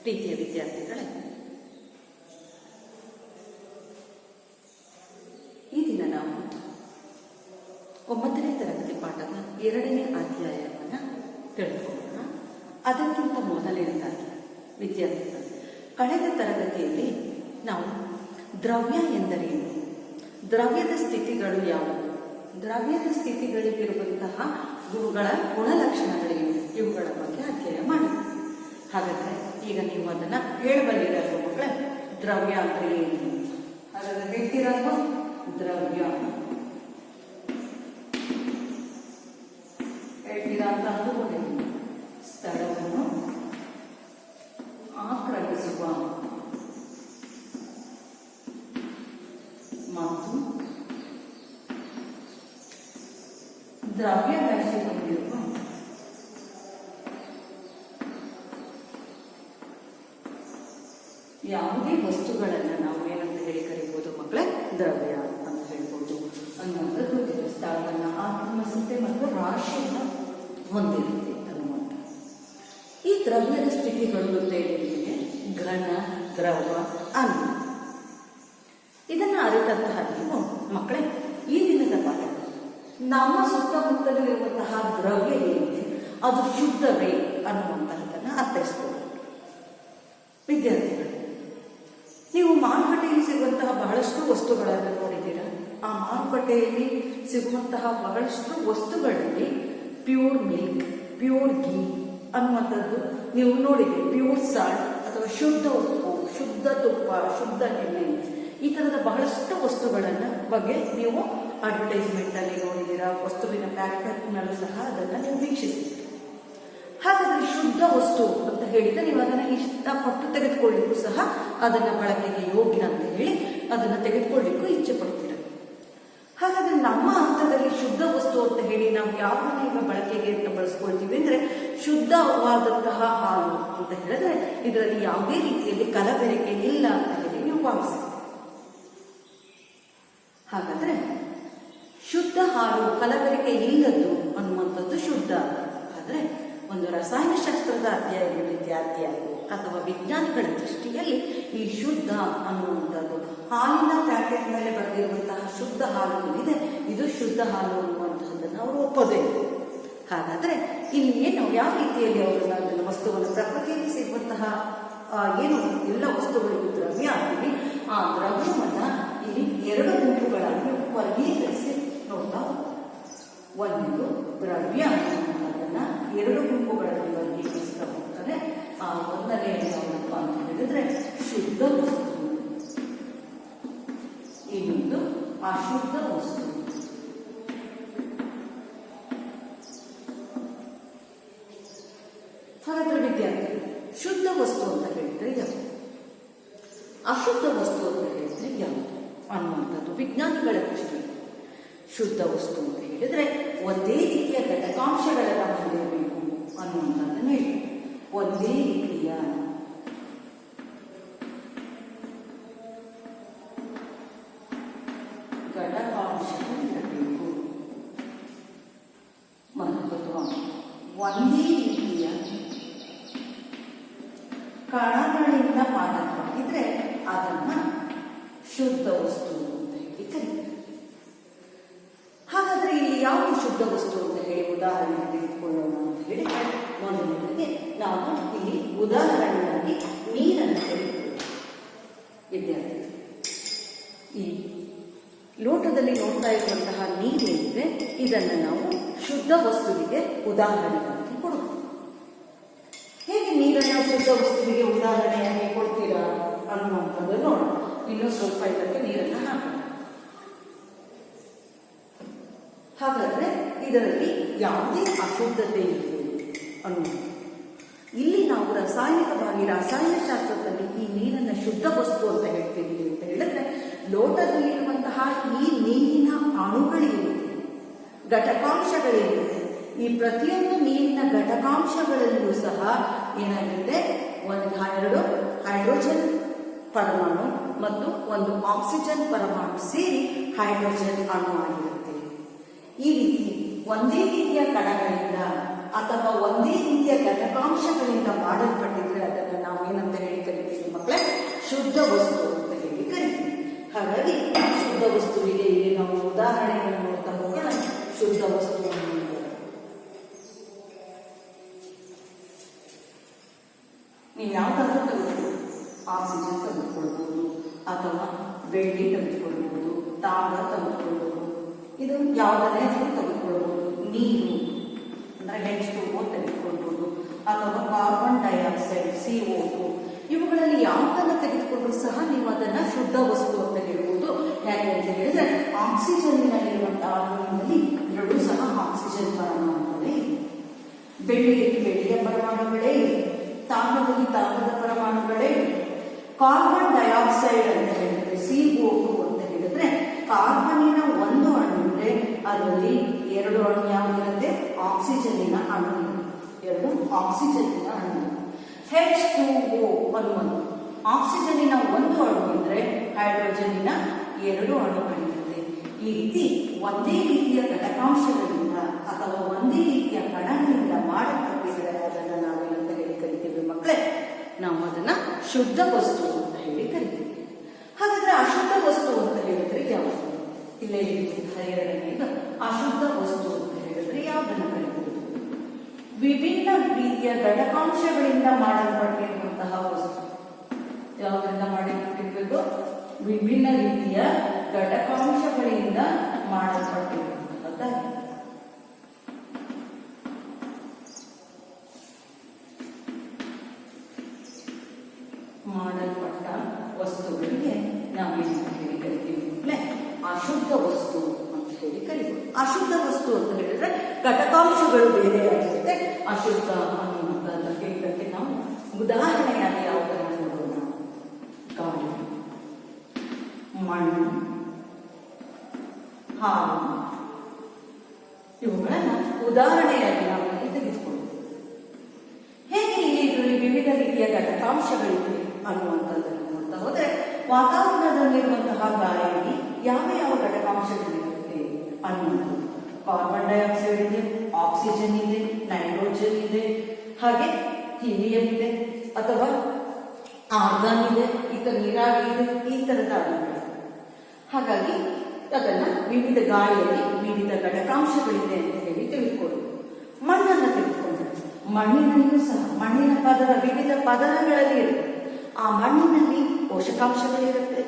ಪ್ರೀತಿಯ ವಿದ್ಯಾರ್ಥಿಗಳೇ, ಈ ದಿನ ನಾವು 9ನೇ ತರಗತಿ ಪಾಠದ 2ನೇ ಅಧ್ಯಾಯವನ್ನು ತಿಳಿದುಕೊಳ್ಳೋಣ. ಅದಕ್ಕಿಂತ ಮೊದಲನೇದಾಗಿ ವಿದ್ಯಾರ್ಥಿಗಳು, ಕಳೆದ ತರಗತಿಯಲ್ಲಿ ನಾವು ದ್ರವ್ಯ ಎಂದರೇನು, ದ್ರವ್ಯದ ಸ್ಥಿತಿಗಳು ಯಾವುವು, ದ್ರವ್ಯದ ಸ್ಥಿತಿಗಳಿಗಿರುವಂತಹ ಗುಣಲಕ್ಷಣಗಳೇನು, ಇವುಗಳ ಬಗ್ಗೆ ಅಧ್ಯಯನ ಮಾಡಿ. ಹಾಗಾದರೆ ಈಗ ನೀವು ಅದನ್ನು ಹೇಳಬಲ್ಲಿರೋ ಮಕ್ಕಳೇ, ದ್ರವ್ಯ ಅಂದರೆ ಏನು? ಹಾಗಾದ್ರೆ ಹೇಳ್ತಿರೋದು ದ್ರವ್ಯ ಹೇಳ್ತೀರಾ ಅಂತ ಅಂದುಕೊಂಡಿದ್ದೀನಿ. ಸ್ಥಳವನ್ನು ಆಕ್ರಮಿಸುವ ಮತ್ತು ದ್ರವ್ಯ ರಾಶಿ ಹೊಂದಿರುವ ಯಾವುದೇ ವಸ್ತುಗಳನ್ನು ನಾವು ಏನಂತ ಹೇಳಿ ಕರೀಬಹುದು ಮಕ್ಕಳೇ? ದ್ರವ್ಯ ಅಂತ ಹೇಳ್ಬೋದು. ಅನ್ನುವಂಥದ್ದು ಸ್ಥಳವನ್ನು ಆಕ್ರಮಿಸುತ್ತೆ ಮತ್ತು ರಾಶಿಯನ್ನು ಹೊಂದಿರುತ್ತೆ ಅನ್ನುವಂಥ ಈ ದ್ರವ್ಯದ ಸ್ಥಿತಿಗಳು ಗೊತ್ತೇಳಿದೆ: ಘನ, ದ್ರವ, ಅನ್ನ. ಇದನ್ನು ಅರಿತಂತಹ ನೀವು ಮಕ್ಕಳೇ, ಈ ದಿನದ ಪಾಠ ನಮ್ಮ ಸುತ್ತಮುತ್ತಲೂ ಇರುವಂತಹ ದ್ರವ್ಯ ಏನಿದೆ ಅದು ಶುದ್ಧವೇ ಅನ್ನುವಂತಹದನ್ನು ಅರ್ಥೈಸ್ಬೋದು. ವಿದ್ಯಾರ್ಥಿಗಳು, ನೀವು ಮಾರುಕಟ್ಟೆಯಲ್ಲಿ ಸಿಗುವಂತಹ ಬಹಳಷ್ಟು ವಸ್ತುಗಳನ್ನು ನೋಡಿದ್ದೀರಾ. ಆ ಮಾರುಕಟ್ಟೆಯಲ್ಲಿ ಸಿಗುವಂತಹ ಬಹಳಷ್ಟು ವಸ್ತುಗಳಲ್ಲಿ ಪ್ಯೂರ್ ಮಿಲ್ಕ್, ಪ್ಯೂರ್ ಘೀ ಅನ್ನುವಂಥದ್ದು ನೀವು ನೋಡಿದ್ದೀರಿ. ಪ್ಯೂರ್ ಸಾಲ್ಟ್ ಅಥವಾ ಶುದ್ಧ ಉಪ್ಪು, ಶುದ್ಧ ತುಪ್ಪ, ಶುದ್ಧ ಎಣ್ಣೆ, ಈ ಥರದ ಬಹಳಷ್ಟು ವಸ್ತುಗಳನ್ನು ಬಗ್ಗೆ ನೀವು ಅಡ್ವರ್ಟೈಸ್ಮೆಂಟ್ ಅಲ್ಲಿ ನೋಡಿದ್ದೀರಾ. ವಸ್ತುವಿನ ಪ್ಯಾಕೆಟ್ನಲ್ಲೂ ಸಹ ಅದನ್ನು ನೀವು ವೀಕ್ಷಿಸಿದ್ದೀರಿ. ಹಾಗಾದರೆ ಶುದ್ಧ ವಸ್ತು ಅಂತ ಹೇಳಿದರೆ ನೀವು ಅದನ್ನು ಇಷ್ಟಪಟ್ಟು ತೆಗೆದುಕೊಳ್ಳಿಕ್ಕೂ ಸಹ ಅದನ್ನು ಬಳಕೆಗೆ ಯೋಗ್ಯ ಅಂತ ಹೇಳಿ ಅದನ್ನು ತೆಗೆದುಕೊಳ್ಳಿಕ್ಕೂ ಇಚ್ಛೆ ಪಡ್ತೀರ. ಹಾಗಾದರೆ ನಮ್ಮ ಹಂತದಲ್ಲಿ ಶುದ್ಧ ವಸ್ತು ಅಂತ ಹೇಳಿ ನಾವು ಯಾವನ್ನ ಈಗ ಬಳಕೆಗೆ ಅಂತ ಬಳಸ್ಕೊಳ್ತೀವಿ ಅಂದರೆ ಶುದ್ಧವಾದಂತಹ ಹಾಲು ಅಂತ ಹೇಳಿದ್ರೆ ಇದರಲ್ಲಿ ಯಾವುದೇ ರೀತಿಯಲ್ಲಿ ಕಲಬೆರಕೆ ಇಲ್ಲ ಅಂತ ಹೇಳಿ ನೀವು ಭಾವಿಸ್ತೀವಿ. ಹಾಗಾದ್ರೆ ಶುದ್ಧ ಹಾಲು ಕಲಬೆರಕೆ ಇಲ್ಲದ್ದು ಅನ್ನುವಂಥದ್ದು ಶುದ್ಧ. ಆದರೆ ಒಂದು ರಸಾಯನಶಾಸ್ತ್ರದ ಅಧ್ಯಾಯದ ವಿದ್ಯಾರ್ಥಿಯಾಗಿ ಅಥವಾ ವಿಜ್ಞಾನಿಗಳ ದೃಷ್ಟಿಯಲ್ಲಿ ಈ ಶುದ್ಧ ಅನ್ನುವಂಥದ್ದು ಹಾಲಿನ ಪ್ಯಾಕೆಟ್ ಮೇಲೆ ಬರೆದಿರುವಂತಹ ಶುದ್ಧ ಹಾಲು ಏನಿದೆ ಇದು ಶುದ್ಧ ಹಾಲು ಅನ್ನುವಂತಹದ್ದನ್ನು ಅವರು ಒಪ್ಪೋದೇ. ಹಾಗಾದ್ರೆ ಇಲ್ಲಿ ಏನು ಯಾವ ರೀತಿಯಲ್ಲಿ ಅವರು ಅದನ್ನು ವಸ್ತುವನ್ನು ಪ್ರಕೃತಿಯಲ್ಲಿ ಸಿಗುವಂತಹ ಏನು ಎಲ್ಲ ವಸ್ತುಗಳಿಗೂ ದ್ರವ್ಯ ಆಗ್ತೀವಿ, ಆ ದ್ರವ್ಯವನ್ನ ಇಲ್ಲಿ 2 ಗುಂಪುಗಳಾಗಿ ವರ್ಗೀಕರಿಸಿ ನೋಡ್ತಾ ಒಂದು ದ್ರವ್ಯ ಅನ್ನೋದನ್ನ 2 ಗುಂಪುಗಳಲ್ಲಿ ವರ್ಗೀಕರಿಸ್ತಾ ಹೋಗ್ತಾರೆ. ಆ ಒಂದನೇ ಏನಪ್ಪ ಅಂತ ಹೇಳಿದ್ರೆ ಶುದ್ಧ ವಸ್ತು, ಇನ್ನೊಂದು ಅಶುದ್ಧ ವಸ್ತು. ಹಾಗಾದ್ರೆ ವಿದ್ಯಾರ್ಥಿ, ಶುದ್ಧ ವಸ್ತು ಅಂತ ಹೇಳಿದ್ರೆ ಯಾವುದು, ಅಶುದ್ಧ ವಸ್ತು ಅಂತ ಹೇಳಿದ್ರೆ ಯಾವುದು ಅನ್ನುವಂಥದ್ದು ವಿಜ್ಞಾನಿಗಳ ದೃಷ್ಟಿ. ಶುದ್ಧ ವಸ್ತು ಅಂತ ಹೇಳಿದ್ರೆ ಒಂದೇ ರೀತಿಯ ಘಟಕಾಂಶಗಳನ್ನು ಹೊಂದಿರಬೇಕು ಅನ್ನುವಂಥದ್ದನ್ನು ಹೇಳಿ. ಒಂದೇ ರೀತಿಯ ಘಟಕಾಂಶಗಳು ಇರಬೇಕು ಮತ್ತು ಒಂದೇ ರೀತಿಯ ಕಣಗಳಿಂದ ಮಾಡಲ್ಪಟ್ಟಿದ್ರೆ ಅದನ್ನ ಶುದ್ಧ ವಸ್ತು ಅಂತ ಹೇಳಿ ಕರೀತಾರೆ. ಹಾಗಾದ್ರೆ ಇಲ್ಲಿ ಯಾವುದು ಶುದ್ಧ ವಸ್ತು ಅಂತ ಹೇಳಿ ಉದಾಹರಣೆ ತೆಗೆದುಕೊಳ್ಳೋಣ ಅಂತ ಹೇಳಿ ಮೊದಲಿಗೆ ನಾವು ಇಲ್ಲಿ ಉದಾಹರಣೆಯಾಗಿ ನೀರನ್ನು ತೆಗೆದುಕೊಳ್ಳೋಣ. ವಿದ್ಯಾರ್ಥಿ, ಈ ಲೋಟದಲ್ಲಿ ನೋಡ್ತಾ ಇರುವಂತಹ ನೀರೇನಿದೆ ಇದನ್ನು ನಾವು ಶುದ್ಧ ವಸ್ತುವಿಗೆ ಉದಾಹರಣೆಯಾಗಿ ಕೊಡಬಹುದು. ಹೇಗೆ ನೀರನ್ನು ಶುದ್ಧ ವಸ್ತುವಿಗೆ ಉದಾಹರಣೆಯಾಗಿ ಕೊಡ್ತೀರಾ ಅನ್ನುವಂಥದ್ದು ನೋಡೋಣ. ಇನ್ನೂ ಸ್ವಲ್ಪ ಇದಕ್ಕೆ ನೀರನ್ನು ಹಾಕೋಣ. ಹಾಗಾದ್ರೆ ಇದರಲ್ಲಿ ಯಾವುದೇ ಅಶುದ್ಧತೆ ಇದೆ ಅನ್ನುವುದು. ಇಲ್ಲಿ ನಾವು ರಾಸಾಯನಶಾಸ್ತ್ರದಲ್ಲಿ ಈ ನೀರನ್ನು ಶುದ್ಧ ವಸ್ತು ಅಂತ ಹೇಳ್ತಿದ್ದೀವಿ ಅಂತ ಹೇಳಿದ್ರೆ ಲೋಟದಲ್ಲಿರುವಂತಹ ಈ ನೀರಿನ ಅಣುಗಳೇನಿದೆ, ಘಟಕಾಂಶಗಳೇನಿದೆ, ಈ ಪ್ರತಿಯೊಂದು ನೀರಿನ ಘಟಕಾಂಶಗಳಲ್ಲೂ ಸಹ ಏನಾಗಿದೆ, 2 ಹೈಡ್ರೋಜನ್ ಪರಮಾಣು ಮತ್ತು 1 ಆಕ್ಸಿಜನ್ ಪರಮಾಣು ಸೇರಿ ಹೈಡ್ರೋಜನ್ ಅಣು ಆಗಿರುತ್ತೆ. ಈ ರೀತಿ ಒಂದೇ ರೀತಿಯ ಕಣಗಳಿಂದ ಅಥವಾ ಒಂದೇ ರೀತಿಯ ಘಟಕಾಂಶಗಳಿಂದ ಮಾಡಲ್ಪಟ್ಟಿದ್ರೆ ಅದನ್ನು ನಾವೇನಂತ ಹೇಳಿ ಕರಿತೀವಿ ಮಕ್ಕಳೇ? ಶುದ್ಧ ವಸ್ತು ಅಂತ ಹೇಳಿ ಕರಿತೀವಿ. ಹಾಗಾಗಿ ಶುದ್ಧ ವಸ್ತುವಿಗೆ ಇಲ್ಲಿ ನಾವು ಉದಾಹರಣೆಗಳನ್ನು ನೋಡ್ತಾ ಹೋಗೋಣ. ಶುದ್ಧ ವಸ್ತು ನೀವು ಯಾವ್ದಾದ್ರೂ ತೆಗೆದುಕೊಳ್ಳಿ, ಆಕ್ಸಿಜನ್ ತೆಗೆದುಕೊಳ್ಬಹುದು, ಅಥವಾ ಬೆಳ್ಳಿ ತೆಗೆದುಕೊಳ್ಬಹುದು, ತಾಮ್ರ ತೆಗೆದುಕೊಳ್ಬಹುದು, ಇದು ಯಾವುದನ್ನೇ ತೆಗೆದುಕೊಳ್ಬಹುದು. ನೀರು ಅಂದ್ರೆ H2O ತೆಗೆದುಕೊಳ್ಬಹುದು, ಅಥವಾ ಕಾರ್ಬನ್ ಡೈಆಕ್ಸೈಡ್ CO2, ಇವುಗಳಲ್ಲಿ ಯಾವುದನ್ನು ತೆಗೆದುಕೊಂಡ್ರು ಸಹ ನೀವು ಅದನ್ನ ಶುದ್ಧ ವಸ್ತು ಅಂತ ಹೇಳ್ಬೋದು. ಯಾಕೆ ಅಂತ ಹೇಳಿದ್ರೆ ಆಕ್ಸಿಜನ್ನಲ್ಲಿರುವಂತಹ ಅಣುವಿನಲ್ಲಿ ಎರಡೂ ಸಹ ಆಕ್ಸಿಜನ್ ಪರಮಾಣುಗಳೇ ಇದೆ. ಬೆಳ್ಳಿಯಲ್ಲಿ ಬೆಳ್ಳಿಯ ಪರಮಾಣುಗಳೇ ಇದೆ, ತಾಮ್ರದಲ್ಲಿ ತಾಮ್ರದ ಪರಮಾಣುಗಳೇ ಇದೆ. ಕಾರ್ಬನ್ ಡೈಆಕ್ಸೈಡ್ ಅಂತ ಹೇಳಿದ್ರೆ CO2 ಅಂತ ಹೇಳಿದ್ರೆ ಕಾರ್ಬನ್ನಿನ ಒಂದು ಅಣು ಇದ್ರೆ ಅದರಲ್ಲಿ ಎರಡು ಅಣು ಯಾವುದಿರುತ್ತೆ? ಆಕ್ಸಿಜನ್ನಿನ ಅಣು, ಎರಡು ಆಕ್ಸಿಜನ್ನಿನ ಅಣು. H2O ಅನ್ನುವುದು ಆಕ್ಸಿಜನ್ನಿನ ಒಂದು ಅಣು ಇದ್ರೆ ಹೈಡ್ರೋಜನ್ನಿನ ಎರಡು ಅಣುಗಳಿರುತ್ತೆ. ಈ ರೀತಿ ಒಂದೇ ರೀತಿಯ ಘಟಕಾಂಶಗಳಿಂದ ಅಥವಾ ಒಂದೇ ರೀತಿಯ ಕಣಗಳಿಂದ ಮಾಡಲ್ಪಟ್ಟಿದ್ರೆ ಅದನ್ನು ನಾವೇನಂತ ಹೇಳಿ ಕರಿತೀವಿ ಮಕ್ಕಳೇ? ನಾವು ಅದನ್ನ ಶುದ್ಧ ವಸ್ತು ಅಂತ ಹೇಳಿ ಕರಿತೀವಿ. ಹಾಗಾದ್ರೆ ಅಶುದ್ಧ ವಸ್ತು ಅಂತ ಹೇಳಿದ್ರೆ ಯಾವುದು? ಇಲ್ಲೇ ಎರಡನೇದು ಅಶುದ್ಧ ವಸ್ತು ಅಂತ ಹೇಳಿದ್ರೆ ಯಾವುದನ್ನು ಕರಿತೀವಿ? ವಿಭಿನ್ನ ರೀತಿಯ ಘಟಕಾಂಶಗಳಿಂದ ಮಾಡಲ್ಪಟ್ಟಿರುವಂತಹ ವಸ್ತು. ಯಾವುದರಿಂದ ಮಾಡಲ್ಪಟ್ಟಿರಬೇಕು? ವಿಭಿನ್ನ ರೀತಿಯ ಘಟಕಾಂಶಗಳಿಂದ ಮಾಡಲ್ಪಟ್ಟಿರುವಂತಹ ಮಾಡಲ್ಪಟ್ಟ ವಸ್ತುಗಳಿಗೆ ನಾವೇನು ಹೇಳಿ ಕರಿತೀವಿ? ಅಶುದ್ಧ ವಸ್ತು ಅಂತ ಹೇಳಿ ಕರಿತೀವಿ. ಅಶುದ್ಧ ವಸ್ತು ಅಂತ ಹೇಳಿದ್ರೆ ಘಟಕಾಂಶಗಳು ಬೇರೆ ಆಗಿರುತ್ತೆ. ಅಶುದ್ಧ ಅನ್ನುವಂತ ಹೇಳಿದ್ದಕ್ಕೆ ನಾವು ಉದಾಹರಣೆಯಾಗಿ ಯಾವುದನ್ನು ನೋಡೋಣ? ಗಾಳಿ, ಮಣ್ಣು, ಹಾಲು, ಇವುಗಳನ್ನ ಉದಾಹರಣೆಯಾಗಿ ನಾವು ತೆಗೆದುಕೊಳ್ಳೋಣ. ಹೇಗೆ ಇದರಲ್ಲಿ ವಿವಿಧ ರೀತಿಯ ಘಟಕಾಂಶಗಳಿವೆ ಅನ್ನುವಂಥದ್ದನ್ನು ನೋಡ್ತಾ ಹೋದ್ರೆ ವಾತಾವರಣದಲ್ಲಿರುವಂತಹ ಗಾಳಿಯಲ್ಲಿ ಯಾವ ಯಾವ ಘಟಕಾಂಶಗಳಿರುತ್ತೆ ಅನ್ನುವಂಥದ್ದು. ಕಾರ್ಬನ್ ಡೈಆಕ್ಸೈಡ್ ಇದೆ, ಆಕ್ಸಿಜನ್ ಇದೆ, ನೈಟ್ರೋಜನ್ ಇದೆ, ಹಾಗೆ ಹೀಲಿಯಂ ಇದೆ, ಅಥವಾ ಆರ್ಗಾನ್ ಇದೆ, ನೀರಾವಿ ಇದೆ, ಈ ತರದ ಅಣುಗಳು. ಹಾಗಾಗಿ ಅದನ್ನ ವಿವಿಧ ಗಾಳಿಯಲ್ಲಿ ವಿವಿಧ ಘಟಕಾಂಶಗಳಿದೆ ಅಂತ ಹೇಳಿ ತಿಳಿದುಕೊಳ್ಳೋದು. ಮಣ್ಣನ್ನು ತೆಗೆದುಕೊಂಡ್ರೆ ಮಣ್ಣಿನಲ್ಲಿಯೂ ಸಹ ಮಣ್ಣಿನ ಪದರ ವಿವಿಧ ಪದರಗಳಲ್ಲಿ ಇರುತ್ತೆ. ಆ ಮಣ್ಣಿನಲ್ಲಿ ಪೋಷಕಾಂಶಗಳಿರುತ್ತೆ,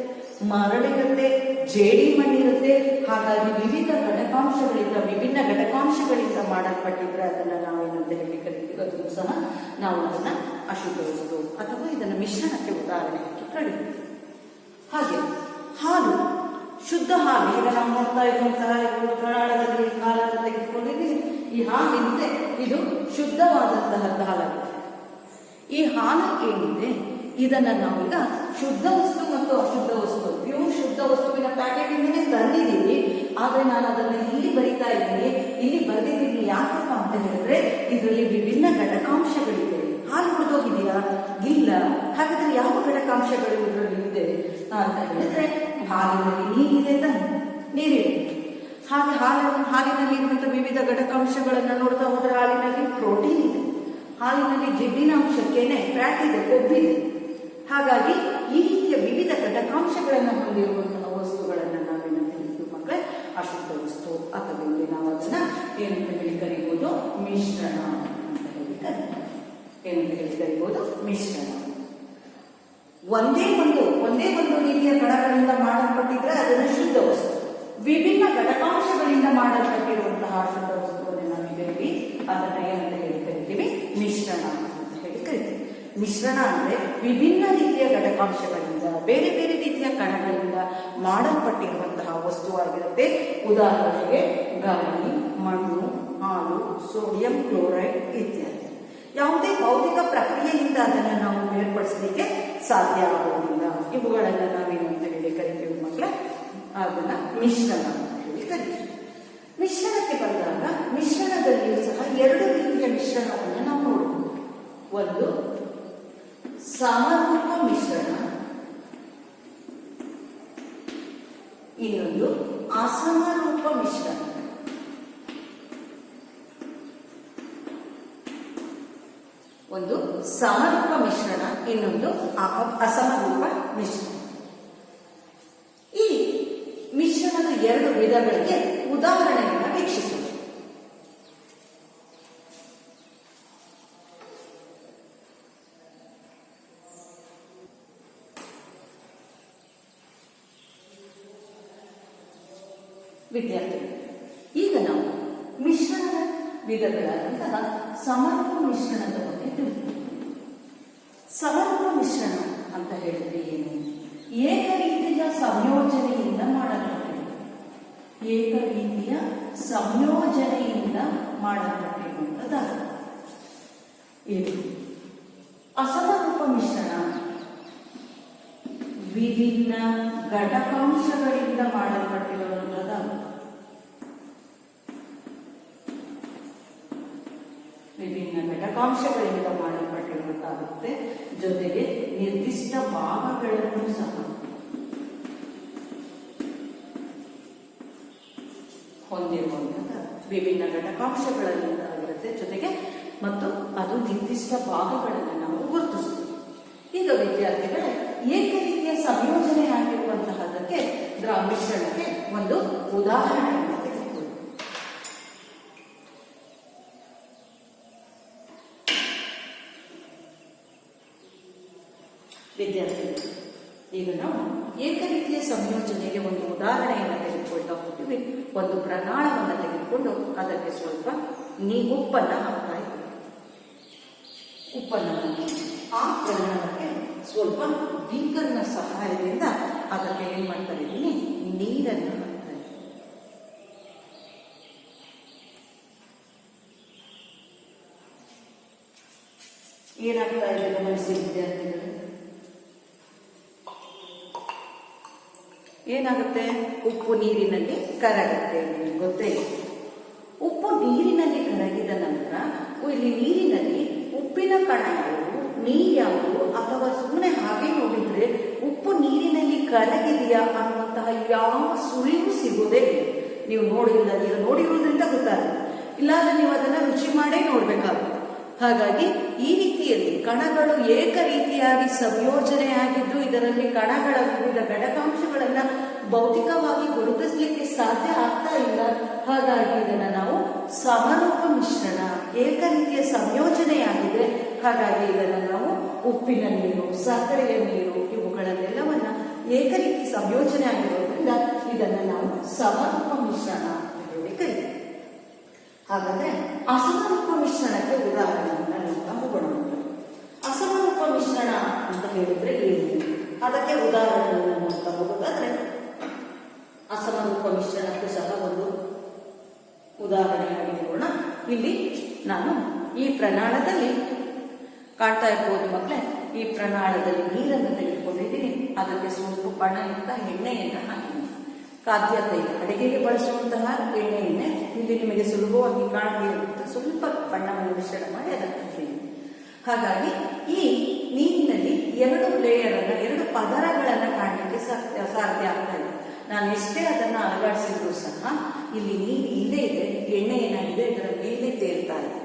ಮರಳಿರುತ್ತೆ, ಜೇಡಿ ಮಣ್ಣಿರುತ್ತೆ. ಹಾಗಾಗಿ ವಿವಿಧ ಘಟಕಾಂಶಗಳಿಂದ ವಿಭಿನ್ನ ಘಟಕಾಂಶಗಳಿಂದ ಮಾಡಲ್ಪಟ್ಟಿದ್ರೆ ಅದನ್ನ ನಾವೇನಂತ ಹೇಳಿ ಕರಿತೀವಿ? ಅದನ್ನು ಸಹ ನಾವು ಅದನ್ನ ಅಶುದ್ಧ ವಸ್ತು ಅಥವಾ ಇದನ್ನ ಮಿಶ್ರಣಕ್ಕೆ ಉದಾಹರಣೆಯಾಗಿ ಕರೀತೀವಿ. ಹಾಗೆ ಹಾಲು, ಶುದ್ಧ ಹಾಲು, ಈಗ ನಾವು ನೋಡ್ತಾ ಇರುವಂತಹ ಕರ್ನಾಟಕದಲ್ಲಿ ಹಾಲನ್ನು ತೆಗೆದುಕೊಂಡಿದ್ದೀವಿ. ಈ ಹಾಲಿನಿಂದ ಇದು ಶುದ್ಧವಾದಂತಹ ಹಾಲಾಗಿದೆ. ಈ ಹಾಲು ಏನಿದೆ ಇದನ್ನ ನಾವೀಗ ಶುದ್ಧ ವಸ್ತು ಮತ್ತು ಅಶುದ್ಧ ವಸ್ತು, ಪ್ಯೂರ್ ಶುದ್ಧ ವಸ್ತುವಿನ ಪ್ಯಾಕೆಟ್ ಇಂದನೇ ತಂದಿದ್ದೀವಿ. ಆದ್ರೆ ನಾನು ಅದನ್ನು ಇಲ್ಲಿ ಬರಿತಾ ಇದ್ದೀನಿ, ಇಲ್ಲಿ ಬರೆದಿದ್ದೀನಿ. ಯಾಕಪ್ಪ ಅಂತ ಹೇಳಿದ್ರೆ ಇದರಲ್ಲಿ ವಿಭಿನ್ನ ಘಟಕಾಂಶಗಳಿದೆ. ಹಾಲು ಕುಡಿದೋಗಿದೆಯಾ? ಇಲ್ಲ. ಹಾಗಾದ್ರೆ ಯಾವ ಘಟಕಾಂಶಗಳು ಇದರಲ್ಲಿ ಇದೆ ಅಂತ ಹೇಳಿದ್ರೆ ಹಾಲಿನಲ್ಲಿ ನೀರಿದೆ ತಾನೆ, ನೀರಿದೆ. ಹಾಗೆ ಹಾಲಿನಲ್ಲಿ ಇರುವಂತಹ ವಿವಿಧ ಘಟಕಾಂಶಗಳನ್ನು ನೋಡ್ತಾ ಹೋದ್ರೆ ಹಾಲಿನಲ್ಲಿ ಪ್ರೋಟೀನ್ ಇದೆ, ಹಾಲಿನಲ್ಲಿ ಜಿಡ್ಡಿನ ಅಂಶಕ್ಕೇನೆ ಫ್ಯಾಟ್ ಇದೆ, ಕೊಬ್ಬಿದೆ. ಹಾಗಾಗಿ ಈ ರೀತಿಯ ವಿವಿಧ ಘಟಕಾಂಶಗಳನ್ನು ಹೊಂದಿರುವಂತಹ ವಸ್ತುಗಳನ್ನು ನಾವೇನಂತ ಹೇಳ್ತೀವಿ ಮಕ್ಕಳೇ? ಅಶುದ್ಧ ವಸ್ತು ಅಥವಾ ಇಲ್ಲಿ ನಾವು ಅದನ್ನ ಏನಂತ ಹೇಳಿ ಕರಿಬಹುದು? ಮಿಶ್ರಣ ಅಂತ ಹೇಳಿ ಕರಿಬಹುದು. ಏನಂತ ಹೇಳಿ ಕರಿಬಹುದು? ಮಿಶ್ರಣ. ಒಂದೇ ಒಂದು ರೀತಿಯ ಕಣಗಳಿಂದ ಮಾಡಲ್ಪಟ್ಟಿದ್ರೆ ಅದನ್ನು ಶುದ್ಧ ವಸ್ತು. ವಿಭಿನ್ನ ಘಟಕಾಂಶಗಳಿಂದ ಮಾಡಲ್ಪಟ್ಟಿರುವಂತಹ ಅಶುದ್ಧ ವಸ್ತುವನ್ನು ನಾವು ಇದರಲ್ಲಿ ಅದನ್ನ ಏನಂತ ಹೇಳಿ ಕರಿತೀವಿ? ಮಿಶ್ರಣ ಅಂತ ಹೇಳಿ ಕರಿತೀವಿ. ಮಿಶ್ರಣ ಅಂದ್ರೆ ವಿಭಿನ್ನ ರೀತಿಯ ಘಟಕಾಂಶಗಳಿಂದ ಬೇರೆ ಬೇರೆ ರೀತಿಯ ಕಣಗಳಿಂದ ಮಾಡಲ್ಪಟ್ಟಿರುವಂತಹ ವಸ್ತುವಾಗಿರುತ್ತೆ. ಉದಾಹರಣೆಗೆ ಗಾಳಿ, ಮಣ್ಣು, ಹಾಲು, ಸೋಡಿಯಂ ಕ್ಲೋರೈಡ್ ಇತ್ಯಾದಿ. ಯಾವುದೇ ಭೌತಿಕ ಪ್ರಕ್ರಿಯೆಯಿಂದ ಅದನ್ನು ನಾವು ಬೇರ್ಪಡಿಸಲಿಕ್ಕೆ ಸಾಧ್ಯ ಆಗುವುದಿಲ್ಲ. ಇವುಗಳನ್ನು ನಾವೇನಂತ ಹೇಳಿ ಕರಿತೀವಿ ಮಕ್ಕಳ? ಅದನ್ನ ಮಿಶ್ರಣ ಅಂತ ಹೇಳಿ ಕರಿತೀವಿ. ಮಿಶ್ರಣಕ್ಕೆ ಬಂದಾಗ ಮಿಶ್ರಣದಲ್ಲಿಯೂ ಸಹ ಎರಡು ರೀತಿಯ ಮಿಶ್ರಣವನ್ನು ನಾವು ನೋಡಬಹುದು. ಒಂದು ಸಮರೂಪ ಮಿಶ್ರಣ, ಇನ್ನೊಂದು ಅಸಮರೂಪ ಮಿಶ್ರಣ. ಒಂದು ಸಮರೂಪ ಮಿಶ್ರಣ, ಇನ್ನೊಂದು ಅಸಮರೂಪ ಮಿಶ್ರಣ. ಈ ಮಿಶ್ರಣದ ಎರಡು ವಿಧಗಳಿಗೆ ಉದಾಹರಣೆಯನ್ನು ವೀಕ್ಷಿಸೋಣ. ವಿದ್ಯಾರ್ಥಿಗಳು, ಈಗ ನಾವು ಮಿಶ್ರಣದ ವಿಧಗಳಾದಂತಹ ಸಮರೂಪ ಮಿಶ್ರಣದ ಬಗ್ಗೆ ತಿಳಿದುಕೊಳ್ಳೋಣ. ಸಮರೂಪ ಮಿಶ್ರಣ ಅಂತ ಹೇಳಿದ್ರೆ ಏನು? ಏಕರೀತಿಯ ಸಂಯೋಜನೆಯಿಂದ ಮಾಡಲ್ಪಟ್ಟಿದೆ. ಏಕರೀತಿಯ ಸಂಯೋಜನೆಯಿಂದ ಮಾಡಲ್ಪಟ್ಟಿರುವಂತದ್ದು. ಇದು ಅಸಮರೂಪ ಮಿಶ್ರಣ ವಿಭಿನ್ನ ಘಟಕಾಂಶಗಳಿಂದ ಮಾಡಲ್ಪಟ್ಟಿರುವಂತದ್ದು. ವಿಭಿನ್ನ ಘಟಕಾಂಶಗಳಿಂದ ಮಾಡಲ್ಪಟ್ಟಿರುವಂತಾಗುತ್ತೆ. ಜೊತೆಗೆ ನಿರ್ದಿಷ್ಟ ಭಾಗಗಳನ್ನು ಸಹ ಹೊಂದಿರುವಂತಹ ವಿಭಿನ್ನ ಘಟಕಾಂಶಗಳಿಂದ ಆಗಿರುತ್ತೆ. ಜೊತೆಗೆ ಮತ್ತು ಅದು ನಿರ್ದಿಷ್ಟ ಭಾಗಗಳನ್ನು ನಾವು ಗುರುತಿಸ್ತೀವಿ. ಈಗ ವಿದ್ಯಾರ್ಥಿಗಳೇ, ಏಕರೀತಿಯ ಸಂಯೋಜನೆ ಆಗಿರುವಂತಹದಕ್ಕೆ ಮಿಶ್ರಣಕ್ಕೆ ಒಂದು ಉದಾಹರಣೆಯನ್ನು ತೆಗೆದುಕೊಳ್ಳಿ. ವಿದ್ಯಾರ್ಥಿಗಳು, ಈಗ ನಾವು ಏಕರೀತಿಯ ಸಂಯೋಜನೆಗೆ ಒಂದು ಉದಾಹರಣೆಯನ್ನು ತೆಗೆದುಕೊಳ್ತಾ ಹೋಗ್ತೀವಿ. ಒಂದು ಪ್ರಮಾಣವನ್ನು ತೆಗೆದುಕೊಂಡು ಅದಕ್ಕೆ ಸ್ವಲ್ಪ ಉಪ್ಪನ್ನು ಹಾಕ್ತಾ ಇದ್ದೀವಿ. ಉಪ್ಪನ್ನು ಹಾಕಿ ಆ ಪ್ರಮಾಣಕ್ಕೆ ಸ್ವಲ್ಪ ಬೀಕರ್ನ ಸಹಾಯದಿಂದ ಅದಕ್ಕೆ ಏನ್ ಮಾಡ್ತಾ ಇದ್ದೀನಿ, ನೀರನ್ನು ಹಾಕ್ತಾ ಇದ್ದೀನಿ. ಏನಾಗ್ತಾ ಇದೆ ಗಮನಿಸಿ ವಿದ್ಯಾರ್ಥಿಗಳು. ಏನಾಗುತ್ತೆ? ಉಪ್ಪು ನೀರಿನಲ್ಲಿ ಕರಗುತ್ತೆ. ಗೊತ್ತೇ? ಉಪ್ಪು ನೀರಿನಲ್ಲಿ ಕರಗಿದ ನಂತರ ಇಲ್ಲಿ ನೀರಿನಲ್ಲಿ ಉಪ್ಪಿನ ಕಣ ಯಾವುದು, ನೀರು ಯಾವುದು, ಅಥವಾ ಸುಮ್ಮನೆ ಹಾಗೆ ನೋಡಿದ್ರೆ ಉಪ್ಪು ನೀರಿನಲ್ಲಿ ಕರಗಿದೆಯಾ ಅನ್ನುವಂತಹ ಯಾವ ಸುಳಿವು ಸಿಗೋದೇ. ನೀವು ನೋಡಿರುವುದರಿಂದ ಗೊತ್ತಾಗುತ್ತೆ. ಇಲ್ಲಾಂದ್ರೆ ನೀವು ಅದನ್ನ ರುಚಿ ಮಾಡೇ ನೋಡ್ಬೇಕಾಗುತ್ತೆ. ಹಾಗಾಗಿ ಈ ರೀತಿಯಲ್ಲಿ ಕಣಗಳು ಏಕರೀತಿಯಾಗಿ ಸಂಯೋಜನೆಯಾಗಿದ್ದು ಇದರಲ್ಲಿ ಕಣಗಳ ವಿವಿಧ ಘಟಕಾಂಶಗಳನ್ನ ಭೌತಿಕವಾಗಿ ಗುರುತಿಸಲಿಕ್ಕೆ ಸಾಧ್ಯ ಆಗ್ತಾ ಇಲ್ಲ. ಹಾಗಾಗಿ ಇದನ್ನ ನಾವು ಸಮರೂಪ ಮಿಶ್ರಣ, ಏಕರೀತಿಯ ಸಂಯೋಜನೆಯಾಗಿದೆ. ಹಾಗಾಗಿ ಇದನ್ನು ನಾವು ಉಪ್ಪಿನ ನೀರು, ಸಕ್ಕರೆಯ ನೀರು ಇವುಗಳನ್ನೆಲ್ಲವನ್ನ ಏಕರೀತಿ ಸಂಯೋಜನೆ ಆಗಿರೋದ್ರಿಂದ ಇದನ್ನು ನಾವು ಸಮರೂಪ ಮಿಶ್ರಣ ಅಂತ ಹೇಳಿ ಕರೀತೀವಿ. ಹಾಗಾದ್ರೆ ಅಸಮರೂಪ ಮಿಶ್ರಣಕ್ಕೆ ಉದಾಹರಣೆಯನ್ನು ನೋಡ್ತಾ ಹೋಗೋಣ. ಅಸಮರೂಪ ಮಿಶ್ರಣ ಅಂತ ಹೇಳಿದ್ರೆ ಏನು? ಅದಕ್ಕೆ ಉದಾಹರಣೆಯನ್ನು ನೋಡ್ತಾ ಹೋಗೋದಾದ್ರೆ ಅಸಮರೂಪ ಮಿಶ್ರಣಕ್ಕೂ ಸಹ ಒಂದು ಉದಾಹರಣೆಯಾಗಿ ನೋಡೋಣ. ಇಲ್ಲಿ ನಾನು ಈ ಪ್ರಮಾಣದಲ್ಲಿ ಕಾಣ್ತಾ ಇರ್ಬೋದು ಮಕ್ಕಳೇ, ಈ ಪ್ರಮಾಣದಲ್ಲಿ ನೀರನ್ನು ತೆಗೆದುಕೊಂಡಿದ್ದೀನಿ. ಅದಕ್ಕೆ ಸ್ವಲ್ಪ ಬಣ್ಣಯುಕ್ತ ಎಣ್ಣೆಯನ್ನು ಹಾಕಿದ್ದೀನಿ. ಖಾದ್ಯ ತೈಲ, ಅಡಿಗೆಗೆ ಬಳಸುವಂತಹ ಎಣ್ಣೆಯನ್ನೇ ಇಲ್ಲಿ ನಿಮಗೆ ಸುಲಭವಾಗಿ ಕಾಣದಿರುತ್ತೆ. ಸ್ವಲ್ಪ ಬಣ್ಣವನ್ನು ಮಿಶ್ರಣ ಮಾಡಿ ಅದನ್ನು ಹಾಕಿದ್ದೀನಿ. ಹಾಗಾಗಿ ಈ ನೀರಿನಲ್ಲಿ ಎರಡು ಪದರಗಳನ್ನು ಕಾಣಲಿಕ್ಕೆ ಸಾಧ್ಯ ಆಗ್ತಾ ಇದೆ. ನಾನು ಎಷ್ಟೇ ಅದನ್ನು ಅಲಗಾಡಿಸಿದ್ರು ಸಹ ಇಲ್ಲಿ ನೀರು ಇಲ್ಲೇ ಇದೆ, ಎಣ್ಣೆ ಏನಾಗಿದೆ ಇದರ ಮೇಲೆ ತೇಲ್ತಾ ಇದೆ.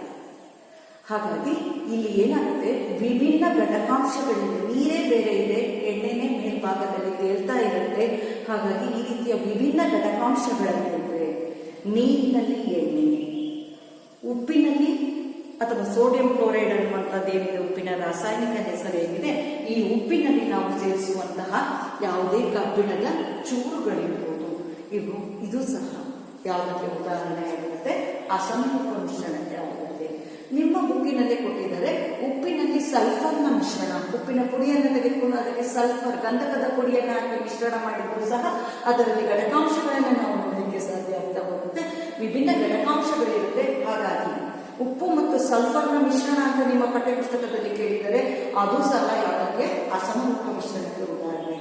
ಹಾಗಾಗಿ ಇಲ್ಲಿ ಏನಾಗುತ್ತೆ, ವಿಭಿನ್ನ ಘಟಕಾಂಶಗಳಿವೆ. ನೀರೇ ಬೇರೆ ಇದೆ, ಎಣ್ಣೆನೇ ಮೇಲ್ಭಾಗದಲ್ಲಿ ತೇಲ್ತಾ ಇರುತ್ತೆ. ಹಾಗಾಗಿ ಈ ರೀತಿಯ ವಿಭಿನ್ನ ಘಟಕಾಂಶಗಳಿರುತ್ತೆ. ನೀರಿನಲ್ಲಿ ಎಣ್ಣೆ, ಉಪ್ಪಿನಲ್ಲಿ ಅಥವಾ ಸೋಡಿಯಂ ಕ್ಲೋರೈಡ್ ಅನ್ನುವಂಥದ್ದೇನಿದೆ, ಉಪ್ಪಿನ ರಾಸಾಯನಿಕ ಹೆಸರೇನಿದೆ, ಈ ಉಪ್ಪಿನಲ್ಲಿ ನಾವು ಸೇರಿಸುವಂತಹ ಯಾವುದೇ ಕಬ್ಬಿಣದ ಚೂರುಗಳಿರ್ಬೋದು, ಇದು ಸಹ ಯಾವುದಕ್ಕೆ ಉದಾಹರಣೆಯಾಗಿರುತ್ತೆ? ಅಸಮರೂಪ ಮಿಶ್ರಣಕ್ಕೆ ಆಗುತ್ತೆ. ನಿಮ್ಮ ಬುಕ್ಕಿನಲ್ಲಿ ಕೊಟ್ಟಿದ್ದಾರೆ ಉಪ್ಪಿನಲ್ಲಿ ಸಲ್ಫರ್ನ ಮಿಶ್ರಣ. ಉಪ್ಪಿನ ಪುಡಿಯನ್ನು ತೆಗೆದುಕೊಂಡು ಅದಕ್ಕೆ ಸಲ್ಫರ್ ಗಂಧಕದ ಪುಡಿಯನ್ನು ಹಾಕಿ ಮಿಶ್ರಣ ಮಾಡಿದ್ರು ಸಹ ಅದರಲ್ಲಿ ಘಟಕಾಂಶಗಳನ್ನು ನಾವು ನೋಡಲಿಕ್ಕೆ ಸಾಧ್ಯ ಆಗ್ತಾ ಹೋಗುತ್ತೆ. ವಿಭಿನ್ನ ಘಟಕಾಂಶಗಳಿರುತ್ತೆ. ಹಾಗಾಗಿ ಉಪ್ಪು ಮತ್ತು ಸಲ್ಫರ್ನ ಮಿಶ್ರಣ ಅಂತ ನಿಮ್ಮ ಪಠ್ಯ ಪುಸ್ತಕದಲ್ಲಿ ಕೇಳಿದರೆ ಅದು ಸಹ ಯಾವುದಕ್ಕೆ? ಅಸಮರೂಪ ಮಿಶ್ರಣಕ್ಕೆ ಉದಾಹರಣೆ.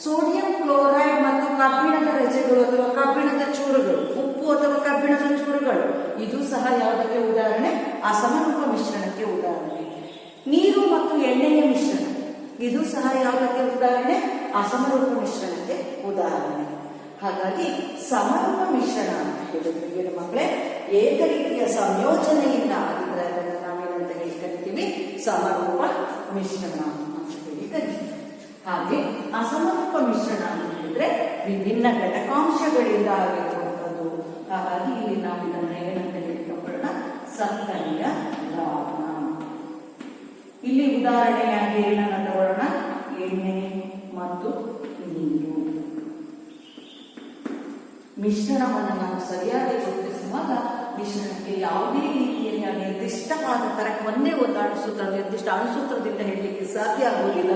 ಸೋಡಿಯಂ ಕ್ಲೋರೈಡ್ ಮತ್ತು ಕಬ್ಬಿಣದ ರಜೆಗಳು ಅಥವಾ ಕಬ್ಬಿಣದ ಚೂರುಗಳು, ಉಪ್ಪು ಅಥವಾ ಕಬ್ಬಿಣದ ಚೂರುಗಳು, ಇದು ಸಹ ಯಾವುದಕ್ಕೆ ಉದಾಹರಣೆ? ಅಸಮರೂಪ ಮಿಶ್ರಣಕ್ಕೆ ಉದಾಹರಣೆ. ನೀರು ಮತ್ತು ಎಣ್ಣೆಯ ಮಿಶ್ರಣ, ಇದು ಸಹ ಯಾವುದಕ್ಕೆ ಉದಾಹರಣೆ? ಅಸಮರೂಪ ಮಿಶ್ರಣಕ್ಕೆ ಉದಾಹರಣೆ. ಹಾಗಾಗಿ ಸಮರೂಪ ಮಿಶ್ರಣ ಅಂತ ಹೇಳಿದ್ರೆ ಏನು ಮಕ್ಕಳೇ? ಏಕರೀತಿಯ ಸಂಯೋಜನೆಯಿಂದ ಆಗಿದ್ರೆ ಅದನ್ನು ನಾವೇನಂತ ಹೇಳಿ ಕರಿತೀವಿ? ಸಮರೂಪ ಮಿಶ್ರಣ ಅಂತ ಹೇಳಿ ಕರೀತೀವಿ. ಹಾಗೆ ಅಸಮರೂಪ ಮಿಶ್ರಣ ಅಂತ ಹೇಳಿದ್ರೆ ವಿಭಿನ್ನ ಘಟಕಾಂಶಗಳಿಂದ ಆಗಿರುವಂಥದ್ದು. ಹಾಗಾಗಿ ಇಲ್ಲಿ ನಾವು ಇದನ್ನ ಏನಂತ ಹೇಳಿಕೊಳ್ಳೋಣ, ಸಕ್ಕರೆಯ ದ್ರಾವಣ. ಇಲ್ಲಿ ಉದಾಹರಣೆಯಾಗಿ ಏನನ್ನ ತಗೊಳ್ಳೋಣ, ಎಣ್ಣೆ ಮತ್ತು ನೀರು. ಮಿಶ್ರಣವನ್ನು ನಾವು ಸರಿಯಾಗಿ ಗುರುತಿಸುವಾಗ ಮಿಶ್ರಣಕ್ಕೆ ಯಾವುದೇ ರೀತಿಯಲ್ಲಿ ನಿರ್ದಿಷ್ಟವಾದ ಒಂದೇ ಒಂದು ಅಣುಸೂತ್ರ, ನಿರ್ದಿಷ್ಟ ಅಣುಸೂತ್ರದಿಂದ ಹೇಳಲಿಕ್ಕೆ ಸಾಧ್ಯ ಆಗುವುದಿಲ್ಲ.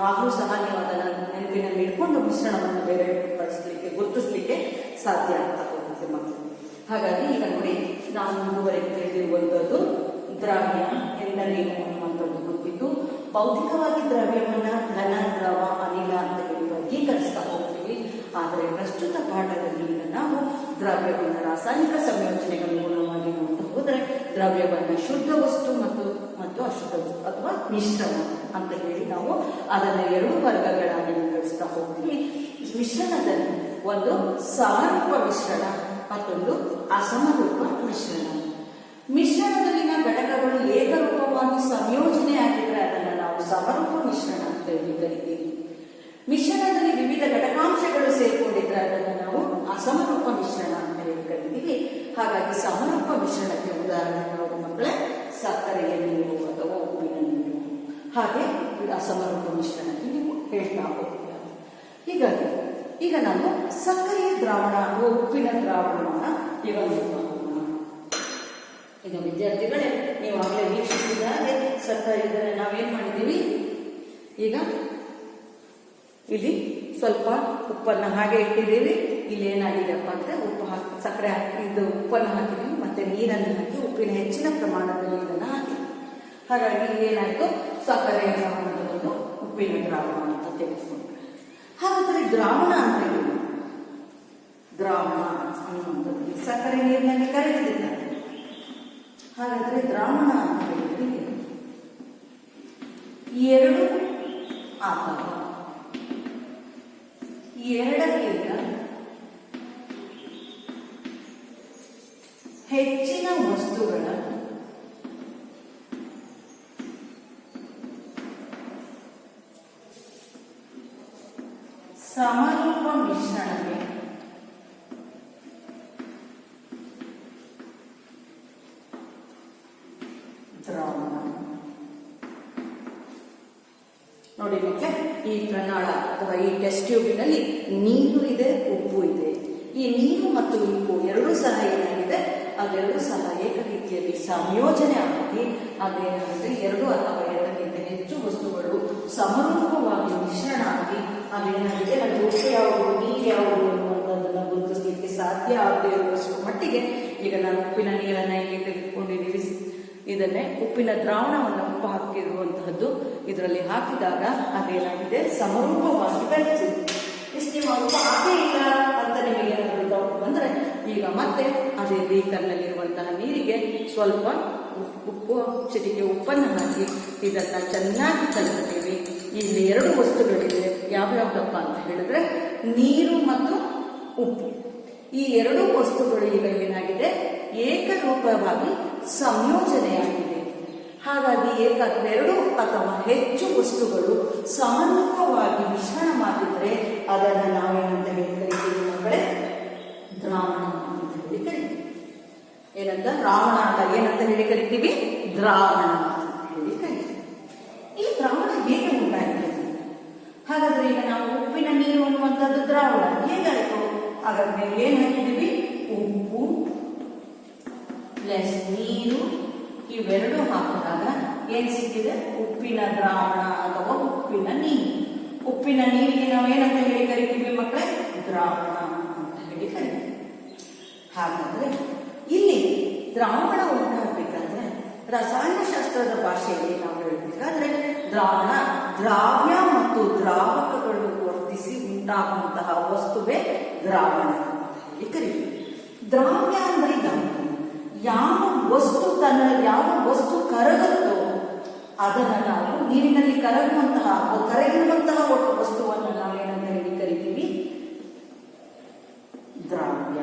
ಆದರೂ ಸಹ ನೀವು ಅದನ್ನು ನೆನಪಿನಲ್ಲಿ ಇಟ್ಕೊಂಡು ಮಿಶ್ರಣವನ್ನು ಬೇರೆ ಪಡಿಸಲಿಕ್ಕೆ ಗುರುತಿಸಲಿಕ್ಕೆ ಸಾಧ್ಯ ಆಗ್ತಾ ಹೋಗುತ್ತೆ ಮಕ್ಕಳು. ಹಾಗಾಗಿ ಈಗ ನೋಡಿ, ನಾವು ಮುಂದುವರೆಗೆ ತಿಳಿದಿರುವಂಥದ್ದು ದ್ರವ್ಯ ಎಂದರೇನು ಅನ್ನುವಂಥದ್ದು ಗೊತ್ತಿದ್ದು, ಭೌತಿಕವಾಗಿ ದ್ರವ್ಯವನ್ನ ಘನ, ದ್ರವ, ಅನಿಲ ಅಂತ ಹೇಳಿ ವರ್ಗೀಕರಿಸ್ತಾ ಹೋಗ್ತೀವಿ. ಆದರೆ ಪ್ರಸ್ತುತ ಪಾಠದಲ್ಲಿ ಈಗ ನಾವು ದ್ರವ್ಯವನ್ನು ರಾಸಾಯನಿಕ ಸಂಯೋಜನೆಗಳ ಮೂಲವಾಗಿ ನೋಡ್ತಾ ಹೋದರೆ ದ್ರವ್ಯವನ್ನು ಶುದ್ಧ ವಸ್ತು ಮತ್ತು ಅಶುದ್ಧ ವಸ್ತು ಅಥವಾ ಮಿಶ್ರಣ ಅಂತ ಹೇಳಿ ನಾವು ಅದನ್ನ ಎರಡು ವರ್ಗಗಳಾಗಿ ವಿಂಗಡಿಸ್ತಾ ಹೋಗ್ತೀವಿ. ಮಿಶ್ರಣದಲ್ಲಿ ಒಂದು ಸಮರೂಪ ಮಿಶ್ರಣ, ಮತ್ತೊಂದು ಅಸಮರೂಪ ಮಿಶ್ರಣ. ಮಿಶ್ರಣದಲ್ಲಿನ ಘಟಕಗಳು ಏಕರೂಪವಾಗಿ ಸಂಯೋಜನೆ ಆಗಿದ್ರೆ ಅದನ್ನು ನಾವು ಸಮರೂಪ ಮಿಶ್ರಣ ಅಂತ ಹೇಳಿ ಕರಿತೀವಿ. ಮಿಶ್ರಣದಲ್ಲಿ ವಿವಿಧ ಘಟಕಾಂಶಗಳು ಸೇರಿಕೊಂಡಿದ್ರೆ ಅದನ್ನು ನಾವು ಅಸಮರೂಪ ಮಿಶ್ರಣ ಅಂತ ಹೇಳಿ ಕರಿತೀವಿ. ಹಾಗಾಗಿ ಸಮರೂಪ ಮಿಶ್ರಣಕ್ಕೆ ಉದಾಹರಣೆ ಯಾವುದು ಮಕ್ಕಳೇ, ಸಕ್ಕರೆಯ ನೀರು ಅಥವಾ ಉಪ್ಪಿನ ನೀರು. ಹಾಗೆ ಅಸಮರೂಪ ಮಿಶ್ರಣಕ್ಕೆ ನೀವು ಹೇಳ್ತಾ ಹೋಗ್ತೀರ. ಹೀಗಾಗಿ ಈಗ ನಾವು ಸಕ್ಕರೆಯ ದ್ರಾವಣ ಅಥವಾ ಉಪ್ಪಿನ ದ್ರಾವಣವನ್ನ ಈಗ ನೋಡ್ತಾ ಹೋಗೋಣ. ಈಗ ವಿದ್ಯಾರ್ಥಿಗಳೇ, ನೀವು ಆಗಲೇ ವೀಕ್ಷಿಸಿದ ಹಾಗೆ ಸಕ್ಕರೆ ಇದನ್ನು ನಾವೇನ್ ಮಾಡಿದ್ದೀವಿ, ಈಗ ಇಲ್ಲಿ ಸ್ವಲ್ಪ ಉಪ್ಪನ್ನು ಹಾಗೆ ಇಟ್ಟಿದ್ದೀವಿ. ಇಲ್ಲಿ ಏನಾಗಿದೆಯಪ್ಪ ಅಂದ್ರೆ ಉಪ್ಪು ಹಾಕಿ, ಸಕ್ಕರೆ ಹಾಕಿ, ಇದು ಉಪ್ಪನ್ನು ಹಾಕಿದ್ದೀವಿ, ಮತ್ತೆ ನೀರನ್ನು ಹಾಕಿ ಉಪ್ಪಿನ ಹೆಚ್ಚಿನ ಪ್ರಮಾಣದಲ್ಲಿ ಇದನ್ನು ಹಾಕಿ. ಹಾಗಾಗಿ ಏನಾಯಿತು, ಸಕ್ಕರೆಯ ದ್ರಾವಣದ ಉಪ್ಪಿನ ದ್ರಾವಣ ಅಂತ ತಿಳಿಸ್ಕೊಂಡ್ರೆ. ಹಾಗಾದ್ರೆ ದ್ರಾವಣ ಅಂತ ಏನು? ದ್ರಾವಣ ಅನ್ನುವಂಥದ್ದು ಸಕ್ಕರೆ ನೀರಿನಲ್ಲಿ ಕರಗಿದಿದ್ದಾರೆ. ಹಾಗಾದ್ರೆ ದ್ರಾವಣ ಅಂತ ಹೇಳಿದ್ರೆ ಎರಡು ಅಥವಾ ಎರಡಕ್ಕಿಂತ ಹೆಚ್ಚಿನ ವಸ್ತುಗಳ ಸಮರೂಪ ಮಿಶ್ರಣವೇ ದ್ರಾವಣ. ನೋಡಿ ಮಕ್ಕಳೇ, ಈ ಪ್ರನಾಳ ಅಥವಾ ಈ ಟೆಸ್ಟ್ ಟ್ಯೂಬಿನಲ್ಲಿ ನೀರು ಇದೆ, ಉಪ್ಪು ಇದೆ. ಈ ನೀರು ಮತ್ತು ಉಪ್ಪು ಎರಡೂ ಸಹ ಏನಾಗಿದೆ, ಅದೆರಡೂ ಸಹ ಏಕ ರೀತಿಯಲ್ಲಿ ಸಂಯೋಜನೆ ಆಗಿ ಅದೇನಾಗಿದೆ, ಎರಡು ಅಥವಾ ಎರಡಕ್ಕಿಂತ ಹೆಚ್ಚು ವಸ್ತುಗಳು ಸಮರೂಪವಾಗಿ ಮಿಶ್ರಣ ಆಗಿ ಅದೇನಾಗಿದೆ, ಅದು ಉಪ್ಪು ಯಾವುದು ನೀರು ಯಾವುದು ಅನ್ನುವಂಥದ್ದನ್ನು ಗುರುತಿಸಲಿಕ್ಕೆ ಸಾಧ್ಯ ಆಗದೆ ಇರುವಷ್ಟು ಮಟ್ಟಿಗೆ ಈಗ ನಾನು ಉಪ್ಪಿನ ನೀರನ್ನು ಇಲ್ಲಿ ತೆಗೆದುಕೊಂಡಿದ್ದೀವಿ. ಇದನ್ನೇ ಉಪ್ಪಿನ ದ್ರಾವಣವನ್ನು ಉಪ್ಪು ಹಾಕಿರುವಂತಹದ್ದು ಇದರಲ್ಲಿ ಹಾಕಿದಾಗ ಅದೇನಾಗಿದೆ, ಸಮರೂಪವಾಗಿ ಬೆಳೆಸಿದೆ. ಇಷ್ಟು ನೀವು ಉಪ್ಪು ಹಾಕೇ ಇಲ್ಲ ಅಂತ ನಿಮಗೆ ಏನಾದರೂ ಡೌಟ್ ಬಂದರೆ ಈಗ ಮತ್ತೆ ಅದೇ ಬೇಕರ್ನಲ್ಲಿರುವಂತಹ ನೀರಿಗೆ ಸ್ವಲ್ಪ ಉಪ್ಪು, ಚಿಟಿಕೆ ಉಪ್ಪನ್ನು ಹಾಕಿ ಇದನ್ನ ಚೆನ್ನಾಗಿ ಕಲಿಸ್ತೀವಿ. ಇಲ್ಲಿ ಎರಡು ವಸ್ತುಗಳಿವೆ. ಯಾವ್ಯಾವ್ದಪ್ಪ ಅಂತ ಹೇಳಿದ್ರೆ ನೀರು ಮತ್ತು ಉಪ್ಪು. ಈ ಎರಡು ವಸ್ತುಗಳು ಈಗ ಏನಾಗಿದೆ, ಏಕರೂಪವಾಗಿ ಸಂಯೋಜನೆಯಾಗಿದೆ. ಹಾಗಾಗಿ ಎರಡು ಅಥವಾ ಹೆಚ್ಚು ವಸ್ತುಗಳು ಸಮರೂಪವಾಗಿ ಮಿಶ್ರಣ ಮಾಡಿದ್ರೆ ಅದನ್ನು ನಾವೇನಂತ ಹೇಳಿ ಕರಿತೀವಿ ಮಕ್ಕಳೇ, ದ್ರಾವಣ ಅಂತ ಹೇಳಿ ಕರಿತೀವಿ. ಏನಂತ ದ್ರಾವಣ ಅಂತ ಏನಂತ ಹೇಳಿ ಕರಿತೀವಿ, ದ್ರಾವಣ ಅಂತ ಹೇಳಿ ಕರಿತೀವಿ. ಈ ದ್ರಾವಣ ಹೇಗೆ ಉಂಟಾಗಿದೆ? ಹಾಗಾದ್ರೆ ಈಗ ನಾವು ಉಪ್ಪಿನ ನೀರು ಅನ್ನುವಂಥದ್ದು ದ್ರಾವಣ ಹೇಗಾಯಿತು? ಹಾಗಾದ್ರೆ ಏನ್ ಹಾಕಿದ್ದೀವಿ, ಉಪ್ಪು ಪ್ಲಸ್ ನೀರು ಇವೆರಡು ಹಾಕಿದಾಗ ಏನ್ ಸಿಕ್ಕಿದೆ, ಉಪ್ಪಿನ ದ್ರಾವಣ ಅಥವಾ ಉಪ್ಪಿನ ನೀರು. ಉಪ್ಪಿನ ನೀರಿಗೆ ನಾವು ಏನಂತ ಹೇಳಿ ಕರಿತೀವಿ ಮಕ್ಕಳೇ, ದ್ರಾವಣ ಅಂತ ಹೇಳಿ ಕರಿತೀವಿ. ಹಾಗಾದ್ರೆ ಇಲ್ಲಿ ದ್ರಾವಣ ಉಂಟಾಗಬೇಕಾದ್ರೆ ರಸಾಯನಶಾಸ್ತ್ರದ ಭಾಷೆಯಲ್ಲಿ ನಾವು ಹೇಳಬೇಕಾದ್ರೆ ದ್ರಾವಣ ದ್ರಾವ್ಯ ಮತ್ತು ದ್ರಾವಕಗಳು ವರ್ತಿಸಿ ಉಂಟಾಗುವಂತಹ ವಸ್ತುವೇ ದ್ರಾವಣ ಅಂತ ಹೇಳಿ ಕರಿತೀವಿ. ದ್ರಾವ್ಯ ಅಂದ್ರೆ ಯಾವ ವಸ್ತು ಕರಗುತ್ತೋ ಅದನ್ನು ನಾವು ನೀರಿನಲ್ಲಿ ಕರಗಿರುವಂತಹ ಒಟ್ಟು ವಸ್ತುವನ್ನು ನಾವೇನಂತ ಹೇಳಿ ಕರಿತೀವಿ, ದ್ರಾವ್ಯ.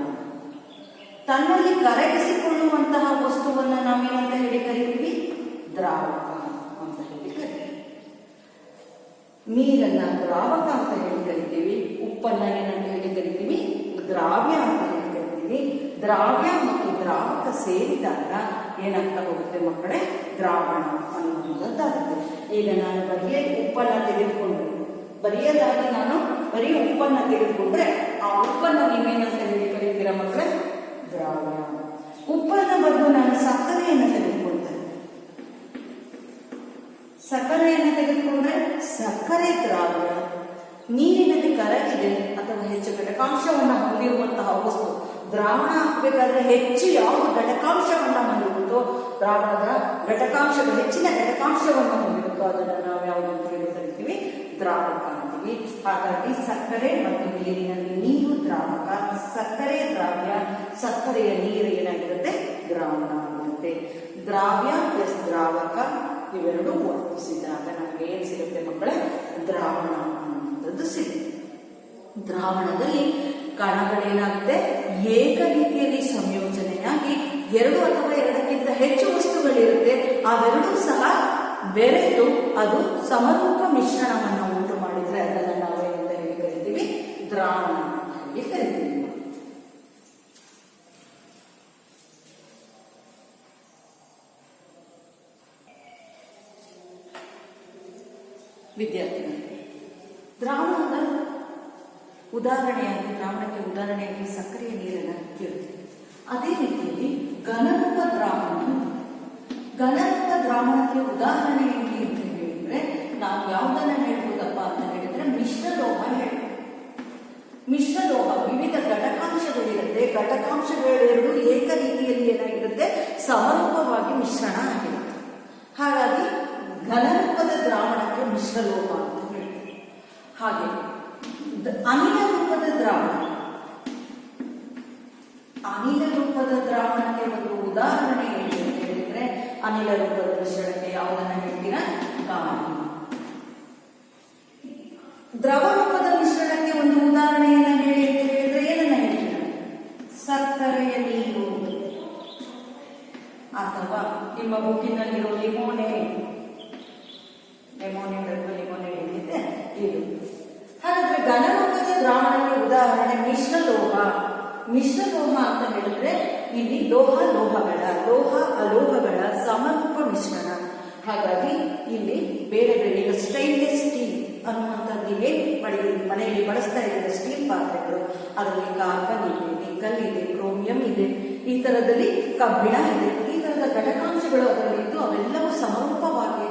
ತನ್ನಲ್ಲಿ ಕರಗಿಸಿಕೊಳ್ಳುವಂತಹ ವಸ್ತುವನ್ನು ನಾವೇನಂತ ಹೇಳಿ ಕರಿತೀವಿ, ದ್ರಾವಕ ಅಂತ ನೀರನ್ನ ದ್ರಾವಕ ಅಂತ ಹೇಳಿ ಕರಿತೀವಿ. ಉಪ್ಪನ್ನ ಏನಂತ ಹೇಳಿ ಕರಿತೀವಿ? ದ್ರಾವ್ಯ ಅಂತ ಹೇಳಿ ಕರಿತೀವಿ. ದ್ರಾವ್ಯ ಮತ್ತು ದ್ರಾವಕ ಸೇರಿದಾಗ ಏನಾಗ್ತಾ ಹೋಗುತ್ತೆ ಮಕ್ಕಳೇ? ದ್ರಾವಣ ಅನ್ನುವಂಥದ್ದಾಗುತ್ತೆ. ಈಗ ನಾನು ಬರೀ ಉಪ್ಪನ್ನ ತೆಗೆದುಕೊಂಡ್ರೆ, ಬರಿಯದಾಗಿ ನಾನು ಬರೀ ಉಪ್ಪನ್ನ ತೆಗೆದುಕೊಂಡ್ರೆ ಆ ಉಪ್ಪನ್ನ ನೀವೇನಂತ ಹೇಳಿ ಕರೀತೀರಾ ಮಕ್ಕಳೇ? ದ್ರಾವ್ಯ. ಉಪ್ಪನ್ನ ಬದಲು ನಾನು ಸಕ್ಕರೆಯನ್ನು ತೆಗೆದುಕೊಳ್ತೇನೆ. ಸಕ್ಕರೆಯನ್ನು ತೆಗೆದುಕೊಂಡ್ರೆ ಸಕ್ಕರೆ ದ್ರಾವ್ಯ. ನೀರಿನಲ್ಲಿ ಕರಗಿದೆ ಅಥವಾ ಹೆಚ್ಚು ಘಟಕಾಂಶವನ್ನು ಹೊಂದಿರುವಂತಹ ವಸ್ತು ದ್ರಾವಣ ಆಗಬೇಕಾದ್ರೆ ಹೆಚ್ಚು ಯಾವುದು ಘಟಕಾಂಶವನ್ನು ಹೊಂದಿರುತ್ತೋ, ದ್ರಾವಣದ ಘಟಕಾಂಶಗಳು ಹೆಚ್ಚಿನ ಘಟಕಾಂಶವನ್ನು ಹೊಂದಿರುತ್ತೋ ಅದನ್ನು ನಾವು ಯಾವುದು ಅಂತ ಹೇಳಿ ಕರಿತೀವಿ? ದ್ರಾವಕ ಅಂತೀವಿ. ಹಾಗಾಗಿ ಸಕ್ಕರೆ ಮತ್ತು ನೀರಿನಲ್ಲಿ ನೀರು ದ್ರಾವಕ, ಸಕ್ಕರೆ ದ್ರಾವ್ಯ, ಸಕ್ಕರೆಯ ನೀರು ಏನಾಗಿರುತ್ತೆ? ದ್ರಾವಣ ಆಗಿರುತ್ತೆ. ದ್ರಾವ್ಯ ಪ್ಲಸ್ ದ್ರಾವಕ ಇವೆರಡು ವರ್ತಿಸಿದಾಗ ನಮಗೆ ಏನ್ ಸಿಗುತ್ತೆ ಮಕ್ಕಳೇ? ದ್ರಾವಣ ಅನ್ನುವಂಥದ್ದು ಸಿಗುತ್ತೆ. ದ್ರಾವಣದಲ್ಲಿ ಕಣಗಳೇನಾಗುತ್ತೆ? ಏಕ ರೀತಿಯಲ್ಲಿ ಸಂಯೋಜನೆಯಾಗಿ ಎರಡು ಅಥವಾ ಎರಡಕ್ಕಿಂತ ಹೆಚ್ಚು ವಸ್ತುಗಳಿರುತ್ತೆ. ಅವೆರಡೂ ಸಹ ಬೆರೆತು ಅದು ಸಮರೂಪ ಮಿಶ್ರಣವನ್ನು ಉಂಟು ಮಾಡಿದ್ರೆ ಅದನ್ನು ನಾವು ಏನಂತ ಹೇಳಿ ಕರಿತೀವಿ? ದ್ರಾವಣ ಅಂತ ಹೇಳಿ ಕರಿತೀವಿ. ವಿದ್ಯಾರ್ಥಿಗಳಿಗೆ ದ್ರಾವಣದ ದ್ರಾವಣಕ್ಕೆ ಉದಾಹರಣೆಯಾಗಿ ಸಕ್ಕರೆಯ ನೀರನ್ನು ಕೇಳುತ್ತೇವೆ. ಅದೇ ರೀತಿಯಲ್ಲಿ ಘನರೂಪ ದ್ರಾವಣಕ್ಕೆ ಉದಾಹರಣೆ ಏನು ಅಂತ ಹೇಳಿದ್ರೆ ನಾವು ಯಾವುದನ್ನ ಹೇಳ್ಬೋದಪ್ಪ ಅಂತ ಹೇಳಿದ್ರೆ ಮಿಶ್ರಲೋಹ ಹೇಳ್ಬೋದು. ಮಿಶ್ರಲೋಹ ವಿವಿಧ ಘಟಕಾಂಶಗಳಿರುತ್ತೆ. ಘಟಕಾಂಶಗಳೆರಡು ಏಕ ರೀತಿಯಲ್ಲಿ ಏನಾಗಿರುತ್ತೆ? ಸಮರೂಪವಾಗಿ ಮಿಶ್ರಣ ಆಗಿರುತ್ತೆ. ಹಾಗಾಗಿ ಘನರೂಪದ ದ್ರಾವಣಕ್ಕೆ ಮಿಶ್ರಲೋಹ ಅಂತ ಹೇಳ್ತೀವಿ. ಹಾಗೆ ಅನಿಲ ರೂಪದ ದ್ರಾವಣಕ್ಕೆ ಒಂದು ಉದಾಹರಣೆ ಏನು ಅಂತ ಹೇಳಿದ್ರೆ ಅನಿಲ ರೂಪದ ಮಿಶ್ರಣಕ್ಕೆ ಯಾವುದನ್ನ ಹೇಳ್ತೀರಾ? ಗಾಳಿ. ದ್ರವ ರೂಪದ ಮಿಶ್ರಣಕ್ಕೆ ಒಂದು ಉದಾಹರಣೆಯನ್ನ ಹೇಳಿ ಅಂತ ಹೇಳಿದ್ರೆ ಏನನ್ನ ಹೇಳ್ತೀರಾ? ಸಕ್ಕರೆಯ ನೀರು. ಅಥವಾ ನಿಮ್ಮ ಬುಕ್ಕಿನಲ್ಲಿರೋ ಲಿಮೋನೇಡ್ ಏನಿದೆ ಇದು. ಹಾಗಾದ್ರೆ ಘನರೂಪದ ದ್ರಾವಣಕ್ಕೆ ಉದಾಹರಣೆ ಮಿಶ್ರಲೋಹ ಅಂತ ಹೇಳಿದ್ರೆ ಇಲ್ಲಿ ಲೋಹ ಅಲೋಹಗಳ ಸಮರೂಪ ಮಿಶ್ರಣ. ಹಾಗಾಗಿ ಇಲ್ಲಿ ಬೇರೆ ಬೇರೆ ಈಗ ಸ್ಟೈನ್ಲೆಸ್ ಸ್ಟೀಲ್ ಅನ್ನುವಂಥದ್ದಿಗೆ ಮನೆಯಲ್ಲಿ ಬಳಸ್ತಾ ಇದ್ದಾರೆ ಸ್ಟೀಲ್ ಪಾತ್ರೆಗಳು. ಅದರಲ್ಲಿ ಕಾರ್ಬನ್ ಇದೆ, ನಿಕಲ್ ಇದೆ, ಕ್ರೋಮಿಯಂ ಇದೆ, ಈ ತರದಲ್ಲಿ ಕಬ್ಬಿಣ ಇದೆ. ಈ ತರದ ಘಟಕಾಂಶಗಳು ಅದರಲ್ಲಿ ಇದ್ದು ಅವೆಲ್ಲವೂ ಸಮರೂಪವಾಗಿ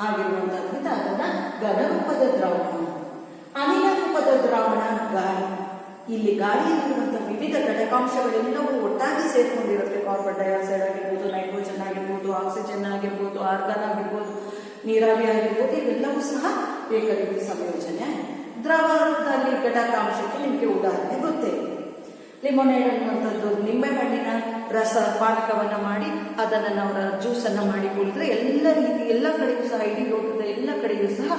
ಆಗಿರುವಂತದ್ರಿಂದ ಅದನ್ನ ಘನರೂಪದ ದ್ರಾವಣ. ಅನಿಲ ರೂಪದ ದ್ರಾವಣ ಗಾಳಿ. ಇಲ್ಲಿ ಗಾಳಿಯಲ್ಲಿರುವಂತಹ ವಿವಿಧ ಘಟಕಾಂಶಗಳೆಲ್ಲವೂ ಒಟ್ಟಾಗಿ ಸೇರ್ಕೊಂಡಿರುತ್ತೆ. ಕಾರ್ಬನ್ ಡೈಆಕ್ಸೈಡ್ ಆಗಿರ್ಬೋದು, ನೈಟ್ರೋಜನ್ ಆಗಿರ್ಬೋದು, ಆಕ್ಸಿಜನ್ ಆಗಿರ್ಬೋದು, ಆರ್ಗಾನ್ ಆಗಿರ್ಬೋದು, ನೀರಾವಿ ಆಗಿರ್ಬೋದು, ಇವೆಲ್ಲವೂ ಸಹ ಏಕರೀತಿ ಸಂಯೋಜನೆ. ದ್ರವದಲ್ಲಿ ಘಟಕಾಂಶಕ್ಕೆ ನಿಮಗೆ ಉದಾಹರಣೆ ಗೊತ್ತೇ. ಲಿಮೋನೇಡ್ ಅನ್ನುವಂಥದ್ದು ನಿಂಬೆ ಹಣ್ಣಿನ ರಸ ಪಾನಕವನ್ನ ಮಾಡಿ ಅದನ್ನು ನಾವು ಜ್ಯೂಸ್ ಅನ್ನ ಮಾಡಿ ಕುಡಿದ್ರೆ ಎಲ್ಲ ಕಡೆಗೂ ಸಹ ಇಡೀ ಲೋಕದ ಎಲ್ಲ ಕಡೆಗೂ ಸಹ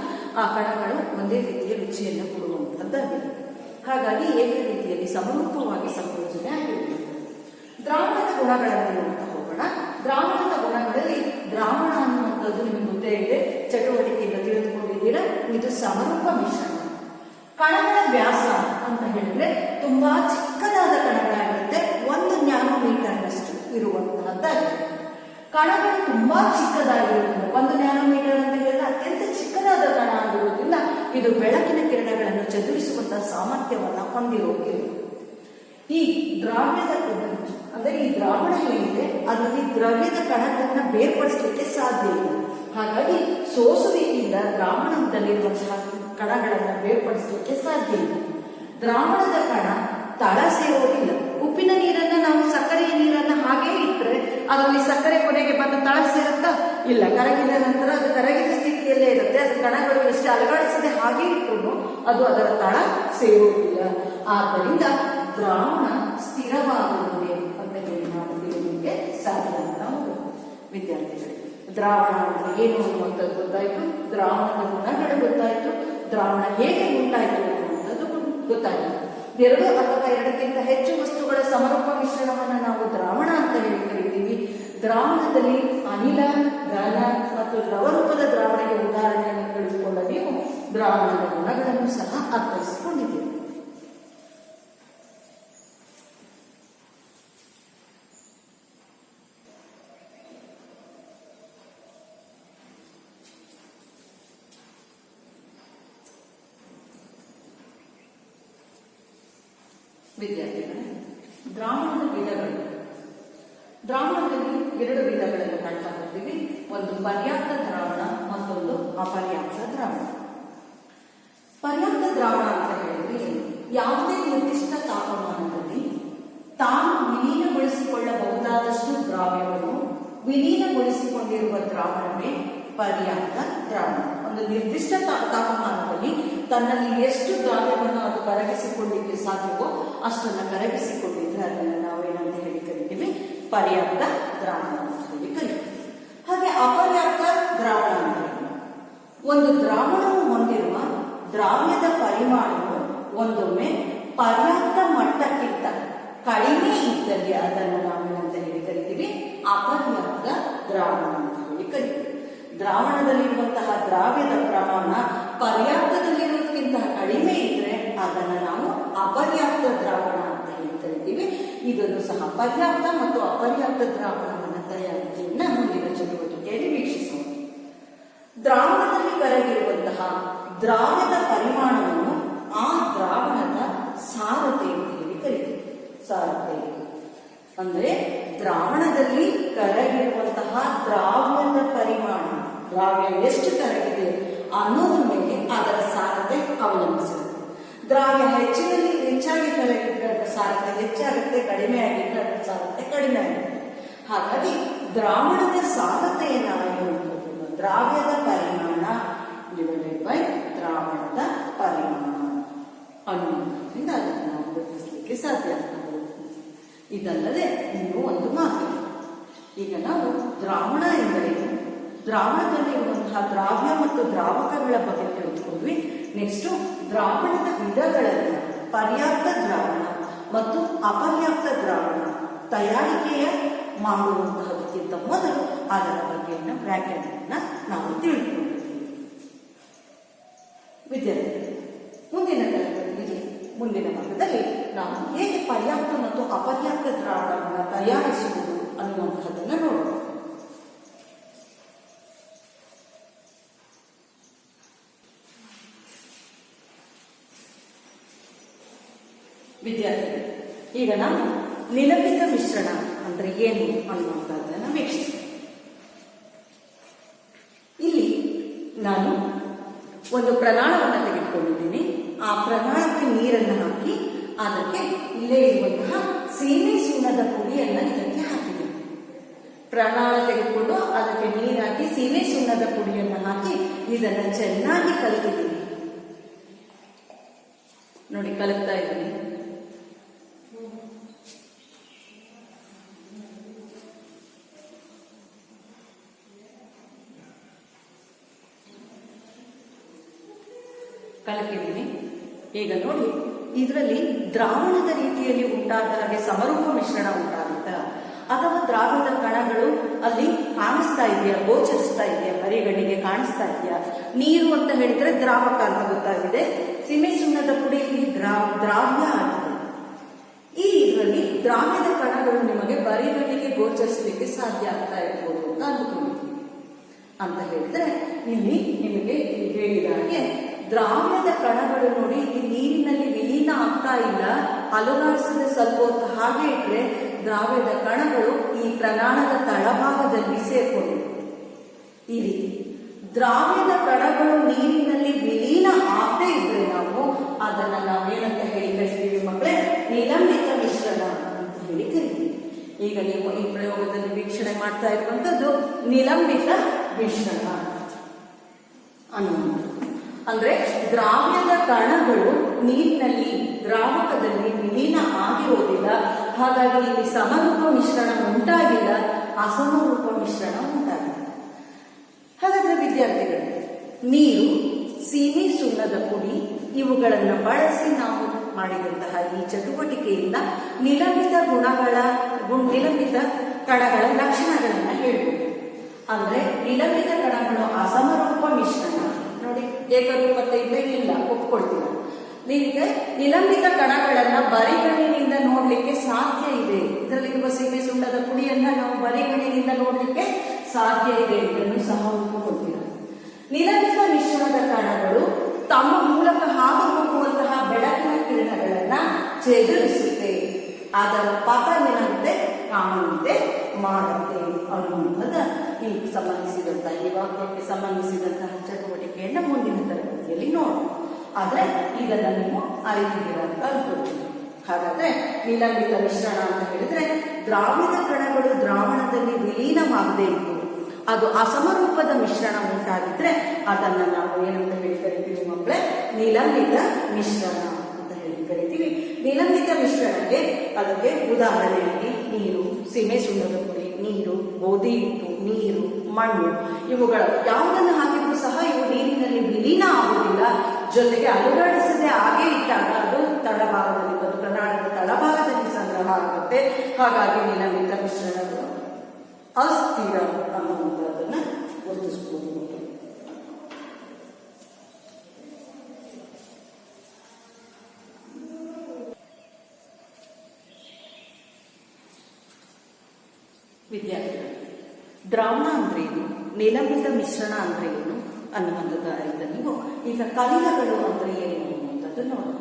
ಆ ಕಣಗಳು ಒಂದೇ ರೀತಿಯ ರುಚಿಯನ್ನು ಕೊಡುವಂತಹದ್ದಾಗಿರುತ್ತೆ. ಹಾಗಾಗಿ ಏಕ ರೀತಿಯಲ್ಲಿ ಸಮರೂಪವಾಗಿ ಸಂಯೋಜನೆ ಆಗಿರುತ್ತೆ. ದ್ರಾವಣದ ಗುಣಗಳನ್ನು ನೋಡ್ತಾ ಹೋಗೋಣ. ದ್ರಾವಣದ ಗುಣಗಳಲ್ಲಿ ದ್ರಾವಣ ಅನ್ನುವಂಥದ್ದು ನಿಮಗೆ ಗೊತ್ತೇ ಇದೆ, ಚಟುವಟಿಕೆಯಿಂದ ತಿಳಿದುಕೊಂಡಿದ್ದೀರಾ. ಇದು ಸಮರೂಪ ಮಿಶ್ರಣ. ಕಣಗಳ ವ್ಯಾಸ ಅಂತ ಹೇಳಿದ್ರೆ ತುಂಬಾ ಚಿಕ್ಕದಾದ ಕಣಗಳಾಗಿರುತ್ತೆ. 1 ನ್ಯಾನೋಮೀಟರ್ನಷ್ಟು ಇರುವಂತಹದ್ದಾಗಿದೆ. ಕಣಗಳು ತುಂಬಾ ಚಿಕ್ಕದಾಗಿರುತ್ತದೆ. 1 ನ್ಯಾನೋಮೀಟರ್ ಅಂತ ಹೇಳಿದ್ರೆ ಅತ್ಯಂತ ಚಿಕ್ಕದಾದ ಕಣ ಆಗಿರುವುದರಿಂದ ಇದು ಬೆಳಕಿನ ಕಿರಣಗಳನ್ನು ಚದುರಿಸುವಂತಹ ಸಾಮರ್ಥ್ಯವನ್ನ ಹೊಂದಿರುವುದಿಲ್ಲ. ಈ ದ್ರಾವ್ಯದ ಅಂದ್ರೆ ಈ ದ್ರಾವಣ ಏನಿದೆ ಅದರಲ್ಲಿ ದ್ರವ್ಯದ ಕಣಗಳನ್ನ ಬೇರ್ಪಡಿಸಲಿಕ್ಕೆ ಸಾಧ್ಯ ಇಲ್ಲ. ಹಾಗಾಗಿ ಸೋಸುವಿಕೆಯಿಂದ ದ್ರಾವಣದಲ್ಲಿರುವಂತಹ ಕಣಗಳನ್ನು ಬೇರ್ಪಡಿಸಲಿಕ್ಕೆ ಸಾಧ್ಯ ಇಲ್ಲ. ದ್ರಾವಣದ ಕಣ ತಳ ಸೇರೋದಿಲ್ಲ. ಉಪ್ಪಿನ ನೀರನ್ನ ನಾವು ಸಕ್ಕರೆಯ ನೀರನ್ನ ಹಾಗೆ ಇಟ್ಟರೆ ಅದರಲ್ಲಿ ಸಕ್ಕರೆ ಕೊನೆಗೆ ಬಂದು ತಳ ಸೇರುತ್ತಾ? ಇಲ್ಲ. ಕರಗಿದ ನಂತರ ಅದು ಕರಗಿದ ಸ್ಥಿತಿಯಲ್ಲೇ ಇರುತ್ತೆ. ಅದು ಕಣಗಳು ಎಷ್ಟು ಅಲಗಾಡಿಸದೆ ಹಾಗೆ ಇಟ್ಟರು ಅದು ಅದರ ತಳ ಸೇರುವುದಿಲ್ಲ. ಆದ್ದರಿಂದ ದ್ರಾವಣ ಸ್ಥಿರವಾಗುತ್ತದೆ ಅಂತ ಹೇಳಿ ನಾವು ತಿಳಿಯಲಿಕ್ಕೆ ಸಾಧ್ಯ ಅಂತ ವಿದ್ಯಾರ್ಥಿಗಳು. ದ್ರಾವಣ ಅಂದ್ರೆ ಏನು ಅನ್ನುವಂಥದ್ದು ಗೊತ್ತಾಯ್ತು, ದ್ರಾವಣದ ಗುಣಗಳು ಗೊತ್ತಾಯ್ತು, ದ್ರಾವಣ ಹೇಗೆ ಉಂಟಾಯ್ತು ಅನ್ನುವಂಥದ್ದು ಗೊತ್ತಾಯ್ತು. 2 ಅಥವಾ 2ಕ್ಕಿಂತ ಹೆಚ್ಚು ವಸ್ತುಗಳ ಸಮರೂಪ ಮಿಶ್ರಣವನ್ನು ನಾವು ದ್ರಾವಣ ಅಂತ ಹೇಳಿ ಕರಿತೀವಿ. ದ್ರಾವಣದಲ್ಲಿ ಅನಿಲ, ಘನ ಮತ್ತು ದ್ರವ ರೂಪದ ದ್ರಾವಣಕ್ಕೆ ಉದಾಹರಣೆಯನ್ನು ತಿಳಿದುಕೊಂಡ ನೀವು ದ್ರಾವಣದ ಗುಣಗಳನ್ನು ಸಹ ಅರ್ಥೈಸಿಕೊಂಡಿದ್ದೀರಿ. ವಿದ್ಯಾರ್ಥಿಗಳೇ, ದ್ರಾವಣದ ವಿಧಗಳು. ದ್ರಾವಣದಲ್ಲಿ 2 ವಿಧಗಳನ್ನು ಕಾಣ್ತಾ ಬರ್ತೀವಿ. ಒಂದು ಪರ್ಯಾಪ್ತ ದ್ರಾವಣ, ಮತ್ತೊಂದು ಅಪರ್ಯಾಪ್ತ ದ್ರಾವಣ. ಪರ್ಯಾಪ್ತ ದ್ರಾವಣ ಅಂತ ಹೇಳಿದ್ರೆ ಯಾವುದೇ ನಿರ್ದಿಷ್ಟ ತಾಪಮಾನದಲ್ಲಿ ತಾನು ವಿಲೀನಗೊಳಿಸಿಕೊಳ್ಳಬಹುದಾದಷ್ಟು ದ್ರಾವ್ಯವನ್ನು ವಿಲೀನಗೊಳಿಸಿಕೊಂಡಿರುವ ದ್ರಾವಣವೇ ಪರ್ಯಾಪ್ತ ದ್ರಾವಣ. ಒಂದು ನಿರ್ದಿಷ್ಟ ತಾಪಮಾನದಲ್ಲಿ ತನ್ನಲ್ಲಿ ಎಷ್ಟು ದ್ರಾವ್ಯವನ್ನು ಅದು ಕರಗಿಸಿಕೊಳ್ಳಿಕ್ಕೆ ಸಾಧ್ಯವೋ ಅಷ್ಟನ್ನು ಕರಗಿಸಿಕೊಂಡಿದ್ರೆ ಅದನ್ನು ನಾವೇನಂತ ಹೇಳಿ ಕರಿತೀವಿ? ಪರ್ಯಾಪ್ತ ದ್ರಾವಣ ಅಂತ ಹೇಳಿ ಕರಿತೀವಿ. ಹಾಗೆ ಅಪರ್ಯಾಪ್ತ ದ್ರಾವಣ ಅಂದ್ರೆ ಒಂದು ದ್ರಾವಣವು ಹೊಂದಿರುವ ದ್ರಾವ್ಯದ ಪರಿಮಾಣವು ಒಂದೊಮ್ಮೆ ಪರ್ಯಾಪ್ತ ಮಟ್ಟಕ್ಕಿಂತ ಕಡಿಮೆ ಇದ್ದಲ್ಲಿ ಅದನ್ನು ನಾವೇನಂತ ಹೇಳಿ ಕರಿತೀವಿ? ಅಪರ್ಯಾಪ್ತ ದ್ರಾವಣ ಅಂತ ಹೇಳಿ ಕರಿತೀವಿ. ದ್ರಾವಣದಲ್ಲಿರುವಂತಹ ದ್ರಾವ್ಯದ ಪ್ರಮಾಣ ಪರ್ಯಾಪ್ತದಲ್ಲಿರೋದಕ್ಕಿಂತ ಕಡಿಮೆ ಇದ್ರೆ ಅದನ್ನು ನಾವು ಅಪರ್ಯಾಪ್ತ ದ್ರಾವಣ ಅಂತ ಹೇಳಿ ಕರಿತೀವಿ. ಇದನ್ನು ಸಹ ಪರ್ಯಾಪ್ತ ಮತ್ತು ಅಪರ್ಯಾಪ್ತ ದ್ರಾವಣವನ್ನು ತಯಾರಿಕೆಯನ್ನ ಮುಂದಿನ ಚಟುವಟಿಕೆಯಲ್ಲಿ ವೀಕ್ಷಿಸೋಣ. ದ್ರಾವಣದಲ್ಲಿ ಕರಗಿರುವಂತಹ ದ್ರಾವ್ಯದ ಪರಿಮಾಣವನ್ನು ಆ ದ್ರಾವಣದ ಸಾರತೆ ಅಂತ ಹೇಳಿ ಕರಿತೀವಿ. ಸಾರತೆ ಅಂದ್ರೆ ದ್ರಾವಣದಲ್ಲಿ ಕರಗಿರುವಂತಹ ದ್ರಾವ್ಯದ ಪರಿಮಾಣ, ದ್ರಾವ್ಯ ಎಷ್ಟು ಕರಗಿದೆ ಅನ್ನೋದ್ರ ಮೇಲೆ ಅದರ ಸಾರತೆ ಅವಲಂಬಿಸಿರುತ್ತೆ. ದ್ರಾವ್ಯ ಹೆಚ್ಚಾಗಿ ಕರಗಿದ್ರೆ ಅದರ ಸಾರತೆ ಹೆಚ್ಚಾಗುತ್ತೆ, ಕಡಿಮೆ ಆಗಿದ್ರೆ ಅದರ ಸಾರತೆ ಕಡಿಮೆ ಆಗುತ್ತೆ. ಹಾಗಾಗಿ ದ್ರಾವಣದ ಸಾರತೆಯನ್ನು ಅಳೆಯುವಂಥದ್ದು ದ್ರಾವ್ಯದ ಪರಿಮಾಣ ಡಿವೈಡೆಡ್ ಬೈ ದ್ರಾವಣದ ಪರಿಮಾಣ ಅನ್ನೋದ್ರಿಂದ ಅದನ್ನು ನಾವು ಗುರುತಿಸಲಿಕ್ಕೆ ಸಾಧ್ಯ ಆಗ್ತದೆ. ಇದಲ್ಲದೆ ಇನ್ನೂ ಒಂದು ಮಾತು. ಈಗ ನಾವು ದ್ರಾವಣ ಎಂದರೇನು, ದ್ರಾವಣದಲ್ಲಿರುವಂತಹ ದ್ರಾವ್ಯ ಮತ್ತು ದ್ರಾವಕಗಳ ಬಗ್ಗೆ ತಿಳಿದುಕೊಂಡ್ವಿ. ನೆಕ್ಸ್ಟ್ ದ್ರಾವಣದ ವಿಧಗಳಲ್ಲಿ ಪರ್ಯಾಪ್ತ ದ್ರಾವಣ ಮತ್ತು ಅಪರ್ಯಾಪ್ತ ದ್ರಾವಣ ತಯಾರಿಕೆಯ ಮಾಡುವಂತಹದಕ್ಕಿಂತ ಮೊದಲು ಅದರ ಬಗ್ಗೆ ವ್ಯಾಖ್ಯಾನವನ್ನ ನಾವು ತಿಳಿದುಕೊಂಡಿದ್ದೀವಿ. ವಿದ್ಯಾರ್ಥಿ, ಮುಂದಿನ ಭಾಗದಲ್ಲಿ ನಾವು ಹೇಗೆ ಪರ್ಯಾಪ್ತ ಮತ್ತು ಅಪರ್ಯಾಪ್ತ ದ್ರಾವಣವನ್ನು ತಯಾರಿಸುವುದು ಅನ್ನುವಂತಹದನ್ನು ನೋಡೋಣ. ವಿದ್ಯಾರ್ಥಿಗಳು, ಈಗ ನಾವು ನಿಲಂಬಿತ ಮಿಶ್ರಣ ಅಂದ್ರೆ ಏನು ಅನ್ನುವಂಥದ್ದನ್ನು ವೀಕ್ಷಿಸಿ. ಇಲ್ಲಿ ನಾನು ಒಂದು ಪ್ರಮಾಣವನ್ನು ತೆಗೆದುಕೊಂಡಿದ್ದೀನಿ. ಆ ಪ್ರಮಾಣಕ್ಕೆ ನೀರನ್ನು ಹಾಕಿ ಅದಕ್ಕೆ ಇಲ್ಲೇ ಇರುವಂತಹ ಸೀಮೆ ಸುಣ್ಣದ ಪುಡಿಯನ್ನು ಇದಕ್ಕೆ ಹಾಕಿದ್ದೀನಿ. ಪ್ರಮಾಣ ತೆಗೆದುಕೊಂಡು ಅದಕ್ಕೆ ನೀರು ಹಾಕಿ ಸೀಮೆ ಸುಣ್ಣದ ಪುಡಿಯನ್ನು ಹಾಕಿ ಇದನ್ನು ಚೆನ್ನಾಗಿ ಕಲಿತಿದ್ದೀನಿ. ನೋಡಿ, ಕಲಕ್ತಾ ಇದ್ದೀನಿ. ಕಲಕಿದ್ದೀನಿ. ಈಗ ನೋಡಿ, ಇದರಲ್ಲಿ ದ್ರಾವಣದ ರೀತಿಯಲ್ಲಿ ಉಂಟಾದ ಹಾಗೆ ಸಮರೂಪ ಮಿಶ್ರಣ ಉಂಟಾಗುತ್ತಾ ಅಥವಾ ದ್ರಾವಣದ ಕಣಗಳು ಅಲ್ಲಿ ಕಾಣಿಸ್ತಾ ಇದೆಯಾ, ಗೋಚರಿಸ್ತಾ ಇದೆಯಾ, ಬರಿಗಣ್ಣಿಗೆ ಕಾಣಿಸ್ತಾ ಇದೆಯಾ? ನೀರು ಅಂತ ಹೇಳಿದ್ರೆ ದ್ರಾವಕ ಅಂತ ಗೊತ್ತಾಗಿದೆ. ಸೀಮೆ ಸುಣ್ಣದ ಪುಡಿಯಲ್ಲಿ ದ್ರಾವ್ಯ ಆಗಿದೆ. ಈ ಇದರಲ್ಲಿ ದ್ರಾವ್ಯದ ಕಣಗಳು ನಿಮಗೆ ಬರಿಗಣ್ಣಿಗೆ ಗೋಚರಿಸಲಿಕ್ಕೆ ಸಾಧ್ಯ ಆಗ್ತಾ ಇರ್ಬೋದು ಅಂತ ಅಂದುಕೊಂಡಿದ್ದೀನಿ. ಅಂತ ಹೇಳಿದ್ರೆ ಇಲ್ಲಿ ನಿಮಗೆ ಹೇಳಿದ ಹಾಗೆ ದ್ರಾವ್ಯದ ಕಣಗಳು ನೋಡಿ ಇಲ್ಲಿ ನೀರಿನಲ್ಲಿ ವಿಲೀನ ಆಗ್ತಾ ಇಲ್ಲ, ಅಲುಗಾಡಿಸದೆ ಸ್ವಲ್ಪ ಹೊತ್ತು ಹಾಗೆ ಇಟ್ರೆ ದ್ರಾವ್ಯದ ಕಣಗಳು ಈ ಪ್ರಮಾಣದ ತಳಭಾಗದಲ್ಲಿ ಸೇರ್ಕೊಂಡಿವೆ. ಈ ರೀತಿ ದ್ರಾವ್ಯದ ಕಣಗಳು ನೀರಿನಲ್ಲಿ ವಿಲೀನ ಆಗದೆ ಇದ್ರೆ ನಾವು ಅದನ್ನ ನಾವೇನಂತ ಹೇಳಿ ಕರಿತೀವಿ ಮಕ್ಕಳೇ? ನಿಲಂಬಿತ ಮಿಶ್ರಣ ಅಂತ ಹೇಳಿ ಕರಿತೀವಿ. ಈಗ ನೀವು ಈ ಪ್ರಯೋಗದಲ್ಲಿ ವೀಕ್ಷಣೆ ಮಾಡ್ತಾ ಇರುವಂತದ್ದು ನಿಲಂಬಿತ ಮಿಶ್ರಣ ಅನ್ನುವಂಥದ್ದು. ಅಂದ್ರೆ ದ್ರಾವ್ಯದ ಕಣಗಳು ನೀರಿನಲ್ಲಿ ದ್ರಾವಕದಲ್ಲಿ ವಿಲೀನ ಆಗಿರೋದಿಲ್ಲ. ಹಾಗಾಗಿ ಇಲ್ಲಿ ಸಮರೂಪ ಮಿಶ್ರಣ ಉಂಟಾಗಿಲ್ಲ, ಅಸಮರೂಪ ಮಿಶ್ರಣ ಉಂಟಾಗಿಲ್ಲ. ಹಾಗಾದ್ರೆ ವಿದ್ಯಾರ್ಥಿಗಳು, ನೀರು, ಸೀಮೆ ಸುಣ್ಣದ ಪುಡಿ ಇವುಗಳನ್ನು ಬಳಸಿ ನಾವು ಮಾಡಿದಂತಹ ಈ ಚಟುವಟಿಕೆಯಿಂದ ನಿಲಂಬಿತ ಕಣಗಳ ಲಕ್ಷಣಗಳನ್ನ ಹೇಳ್ಬೋದು. ಅಂದ್ರೆ ನಿಲಂಬಿತ ಕಣಗಳು ಅಸಮರೂಪ ಮಿಶ್ರಣ. ನೋಡಿ, ಏಕರೂಪತೆ ಇಲ್ಲ, ಒಪ್ಕೊಳ್ತೀರ. ನಿಮಗೆ ನಿಲಂಬಿತ ಕಣಗಳನ್ನ ಬರಿಗಣ್ಣಿನಿಂದ ನೋಡ್ಲಿಕ್ಕೆ ಸಾಧ್ಯ ಇದೆ. ಇದರಲ್ಲಿರುವ ಸೀಮೆ ಸುಣ್ಣದ ಪುಡಿಯನ್ನ ನಾವು ಬರಿಗಣ್ಣಿನಿಂದ ನೋಡ್ಲಿಕ್ಕೆ ಸಾಧ್ಯ ಇದೆ, ಇದನ್ನು ಸಹ ಒಪ್ಪಿಕೊಳ್ತೀರ. ನಿಲಂಬಿತ ಮಿಶ್ರಣದ ಕಣಗಳು ತಮ್ಮ ಮೂಲಕ ಹಾದು ಹೋಗುವಂತಹ ಬೆಳಕಿನ ಕಿರಣಗಳನ್ನ ಚದುರಿಸುತ್ತೆ, ಅದರ ಪಥ ಏನಾಗುತ್ತೆ, ಕಾಣುವಂತೆ ಮಾಡುತ್ತೆ ಅನ್ನುವಂಥದ್ದು ಈ ಸಂಬಂಧಿಸಿದಂತಹ ಈ ವಾಕ್ಯಕ್ಕೆ ಸಂಬಂಧಿಸಿದಂತಹ ಚಟುವಟಿಕೆಯನ್ನು ಮುಂದಿನ ತರಗತಿಯಲ್ಲಿ ನೋಡೋಣ. ಆದ್ರೆ ಇದನ್ನ ನೀವು ಅರಿತಿದ್ದೀರ ಅಂತ ಅನ್ಕೊಳ್ತೀನಿ. ಹಾಗಾದ್ರೆ ನಿಲಂಬಿತ ಮಿಶ್ರಣ ಅಂತ ಹೇಳಿದ್ರೆ ದ್ರಾವಿಡ ಕಣಗಳು ದ್ರಾವಣದಲ್ಲಿ ವಿಲೀನವಾಗದೇ ಇತ್ತು, ಅದು ಅಸಮರೂಪದ ಮಿಶ್ರಣ ಉಂಟಾಗಿದ್ರೆ ಅದನ್ನ ನಾವು ಏನಂತ ಹೇಳಿ ಕರಿತೀವಿ ಮಕ್ಕಳೇ, ನಿಲಂಬಿತ ಮಿಶ್ರಣ ಅಂತ ಹೇಳಿ ಕರಿತೀವಿ. ನಿಲಂಬಿತ ಮಿಶ್ರಣಕ್ಕೆ ಅದಕ್ಕೆ ಉದಾಹರಣೆಯಾಗಿ ನೀರು, ಸೀಮೆ ಸುಣ್ಣದ ಪುಡಿ, ನೀರು, ಗೋಧಿ ಹಿಟ್ಟು, ನೀರು, ಮಣ್ಣು ಇವುಗಳ ಯಾವುದನ್ನು ಹಾಕಿದ್ರು ಸಹ ಇವು ನೀರಿನಲ್ಲಿ ವಿಲೀನ ಆಗುವುದಿಲ್ಲ. ಜೊತೆಗೆ ಅಲುಗಾಡಿಸದೆ ಹಾಗೆ ಇಟ್ಟಾಗ ಅದು ತಳಭಾಗದಲ್ಲಿ ಕರ್ನಾಟಕದ ತಳಭಾಗದಲ್ಲಿ ಸಂಗ್ರಹ ಆಗುತ್ತೆ. ಹಾಗಾಗಿ ನಿಲಂಬಿತ ಮಿಶ್ರಣಗಳು ಅಸ್ಥಿರ ಅನ್ನುವಂಥದ್ದನ್ನ ಗುರುತಿಸಬಹುದು. ವಿದ್ಯಾರ್ಥಿಗಳು, ದ್ರಾವಣ ಅಂದ್ರೇನು, ನಿಲಂಬಿತ ಮಿಶ್ರಣ ಅಂದ್ರೆ ಏನು ಅನ್ನುವಂಥದ್ದು ಅರಿತ ನೀವು ಈಗ ಕಲಿಲಗಳು ಅಂದ್ರೆ ಏನು ಅನ್ನುವಂಥದ್ದು ನೋಡೋಣ.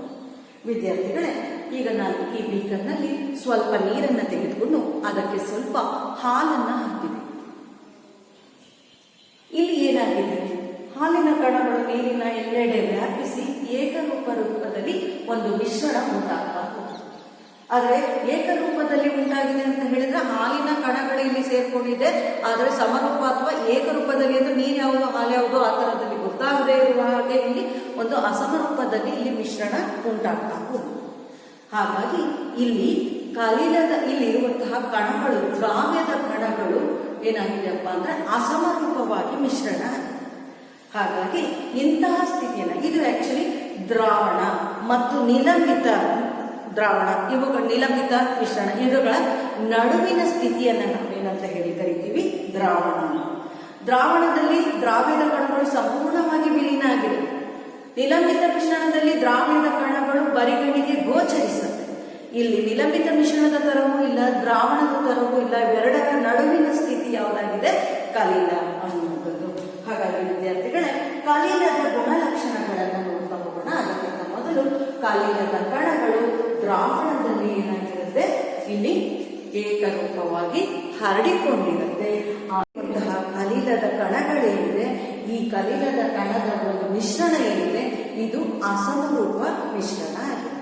ವಿದ್ಯಾರ್ಥಿಗಳೇ, ಈಗ ನಾನು ಈ ಬೀಕರ್ನಲ್ಲಿ ಸ್ವಲ್ಪ ನೀರನ್ನು ತೆಗೆದುಕೊಂಡು ಅದಕ್ಕೆ ಸ್ವಲ್ಪ ಹಾಲನ್ನು ಹಾಕಿದೆ. ಇಲ್ಲಿ ಏನಾಗಿದೆ, ಹಾಲಿನ ಕಣಗಳು ನೀರಿನ ಎಲ್ಲೆಡೆ ವ್ಯಾಪಿಸಿ ರೂಪದಲ್ಲಿ ಒಂದು ಮಿಶ್ರಣ ಉಂಟಾಗ್ತಾ ಹೋಗುತ್ತೆ. ಆದರೆ ಏಕರೂಪದಲ್ಲಿ ಉಂಟಾಗಿದೆ ಅಂತ ಹೇಳಿದ್ರೆ ಹಾಲಿನ ಕಣಗಳು ಇಲ್ಲಿ ಸೇರ್ಕೊಂಡಿದೆ, ಆದರೆ ಸಮರೂಪ ಅಥವಾ ಏಕರೂಪದಲ್ಲಿ ಅಂದ್ರೆ ನೀರು ಯಾವುದು ಹಾಲು ಯಾವುದು ಆ ಥರದಲ್ಲಿ ಗೊತ್ತಾಗದೇ ಇರುವ ಹಾಗೆ ಇಲ್ಲಿ ಒಂದು ಅಸಮರೂಪದಲ್ಲಿ ಇಲ್ಲಿ ಮಿಶ್ರಣ ಉಂಟಾಗ್ತಾ ಹೋಗುತ್ತೆ. ಹಾಗಾಗಿ ಇಲ್ಲಿ ಇಲ್ಲಿರುವಂತಹ ಕಣಗಳು, ದ್ರಾವ್ಯದ ಕಣಗಳು ಏನಾಗಿದೆಯಪ್ಪ ಅಂದ್ರೆ ಅಸಮರೂಪವಾಗಿ ಮಿಶ್ರಣ. ಹಾಗಾಗಿ ಇಂತಹ ಸ್ಥಿತಿಯನ್ನ ಇದು ಆಕ್ಚುಲಿ ದ್ರಾವಣ ಮತ್ತು ನಿಲಂಬಿತ ದ್ರಾವಣ, ಇವುಗಳ ನಿಲಂಬಿತ ಮಿಶ್ರಣ, ಇವುಗಳ ನಡುವಿನ ಸ್ಥಿತಿಯನ್ನ ನಾವೇನಂತ ಹೇಳಿ ಕರಿತೀವಿ, ದ್ರಾವಣ. ದ್ರಾವಣದಲ್ಲಿ ದ್ರಾವ್ಯದ ಕಣಗಳು ಸಂಪೂರ್ಣವಾಗಿ ವಿಲೀನ ಆಗಿದೆ. ನಿಲಂಬಿತ ಮಿಶ್ರಣದಲ್ಲಿ ದ್ರಾವ್ಯದ ಕಣಗಳು ಬರಿಗಣ್ಣಿಗೆ ಗೋಚರಿಸುತ್ತೆ. ಇಲ್ಲಿ ನಿಲಂಬಿತ ಮಿಶ್ರಣದ ತರವೂ ಇಲ್ಲ, ದ್ರಾವಣದ ತರವೂ ಇಲ್ಲ, ಇವೆರಡರ ನಡುವಿನ ಸ್ಥಿತಿ ಯಾವುದಾಗಿದೆ, ಕಲಿಲ ಅನ್ನುವಂಥದ್ದು. ಹಾಗಾಗಿ ವಿದ್ಯಾರ್ಥಿಗಳೇ, ಕಲಿಲದ ಗುಣಲಕ್ಷಣಗಳನ್ನು ನೋಡ್ತಾ ಹೋಗೋಣ. ಅದಕ್ಕಿಂತ ಮೊದಲು ಕಲಿಲದ ಕಣಗಳು ದ್ರಾವಣದಲ್ಲಿ ಏನಾಗಿರುತ್ತೆ, ಇಲ್ಲಿ ಏಕರೂಪವಾಗಿ ಹರಡಿಕೊಂಡಿರುತ್ತೆ. ಅಂತಹ ಕಲಿಲದ ಕಣಗಳೇನಿದೆ, ಈ ಕಲಿಲದ ಕಣದ ಒಂದು ಮಿಶ್ರಣ ಏನಿದೆ, ಇದು ಅಸಮರೂಪ ಮಿಶ್ರಣ ಆಗಿದೆ.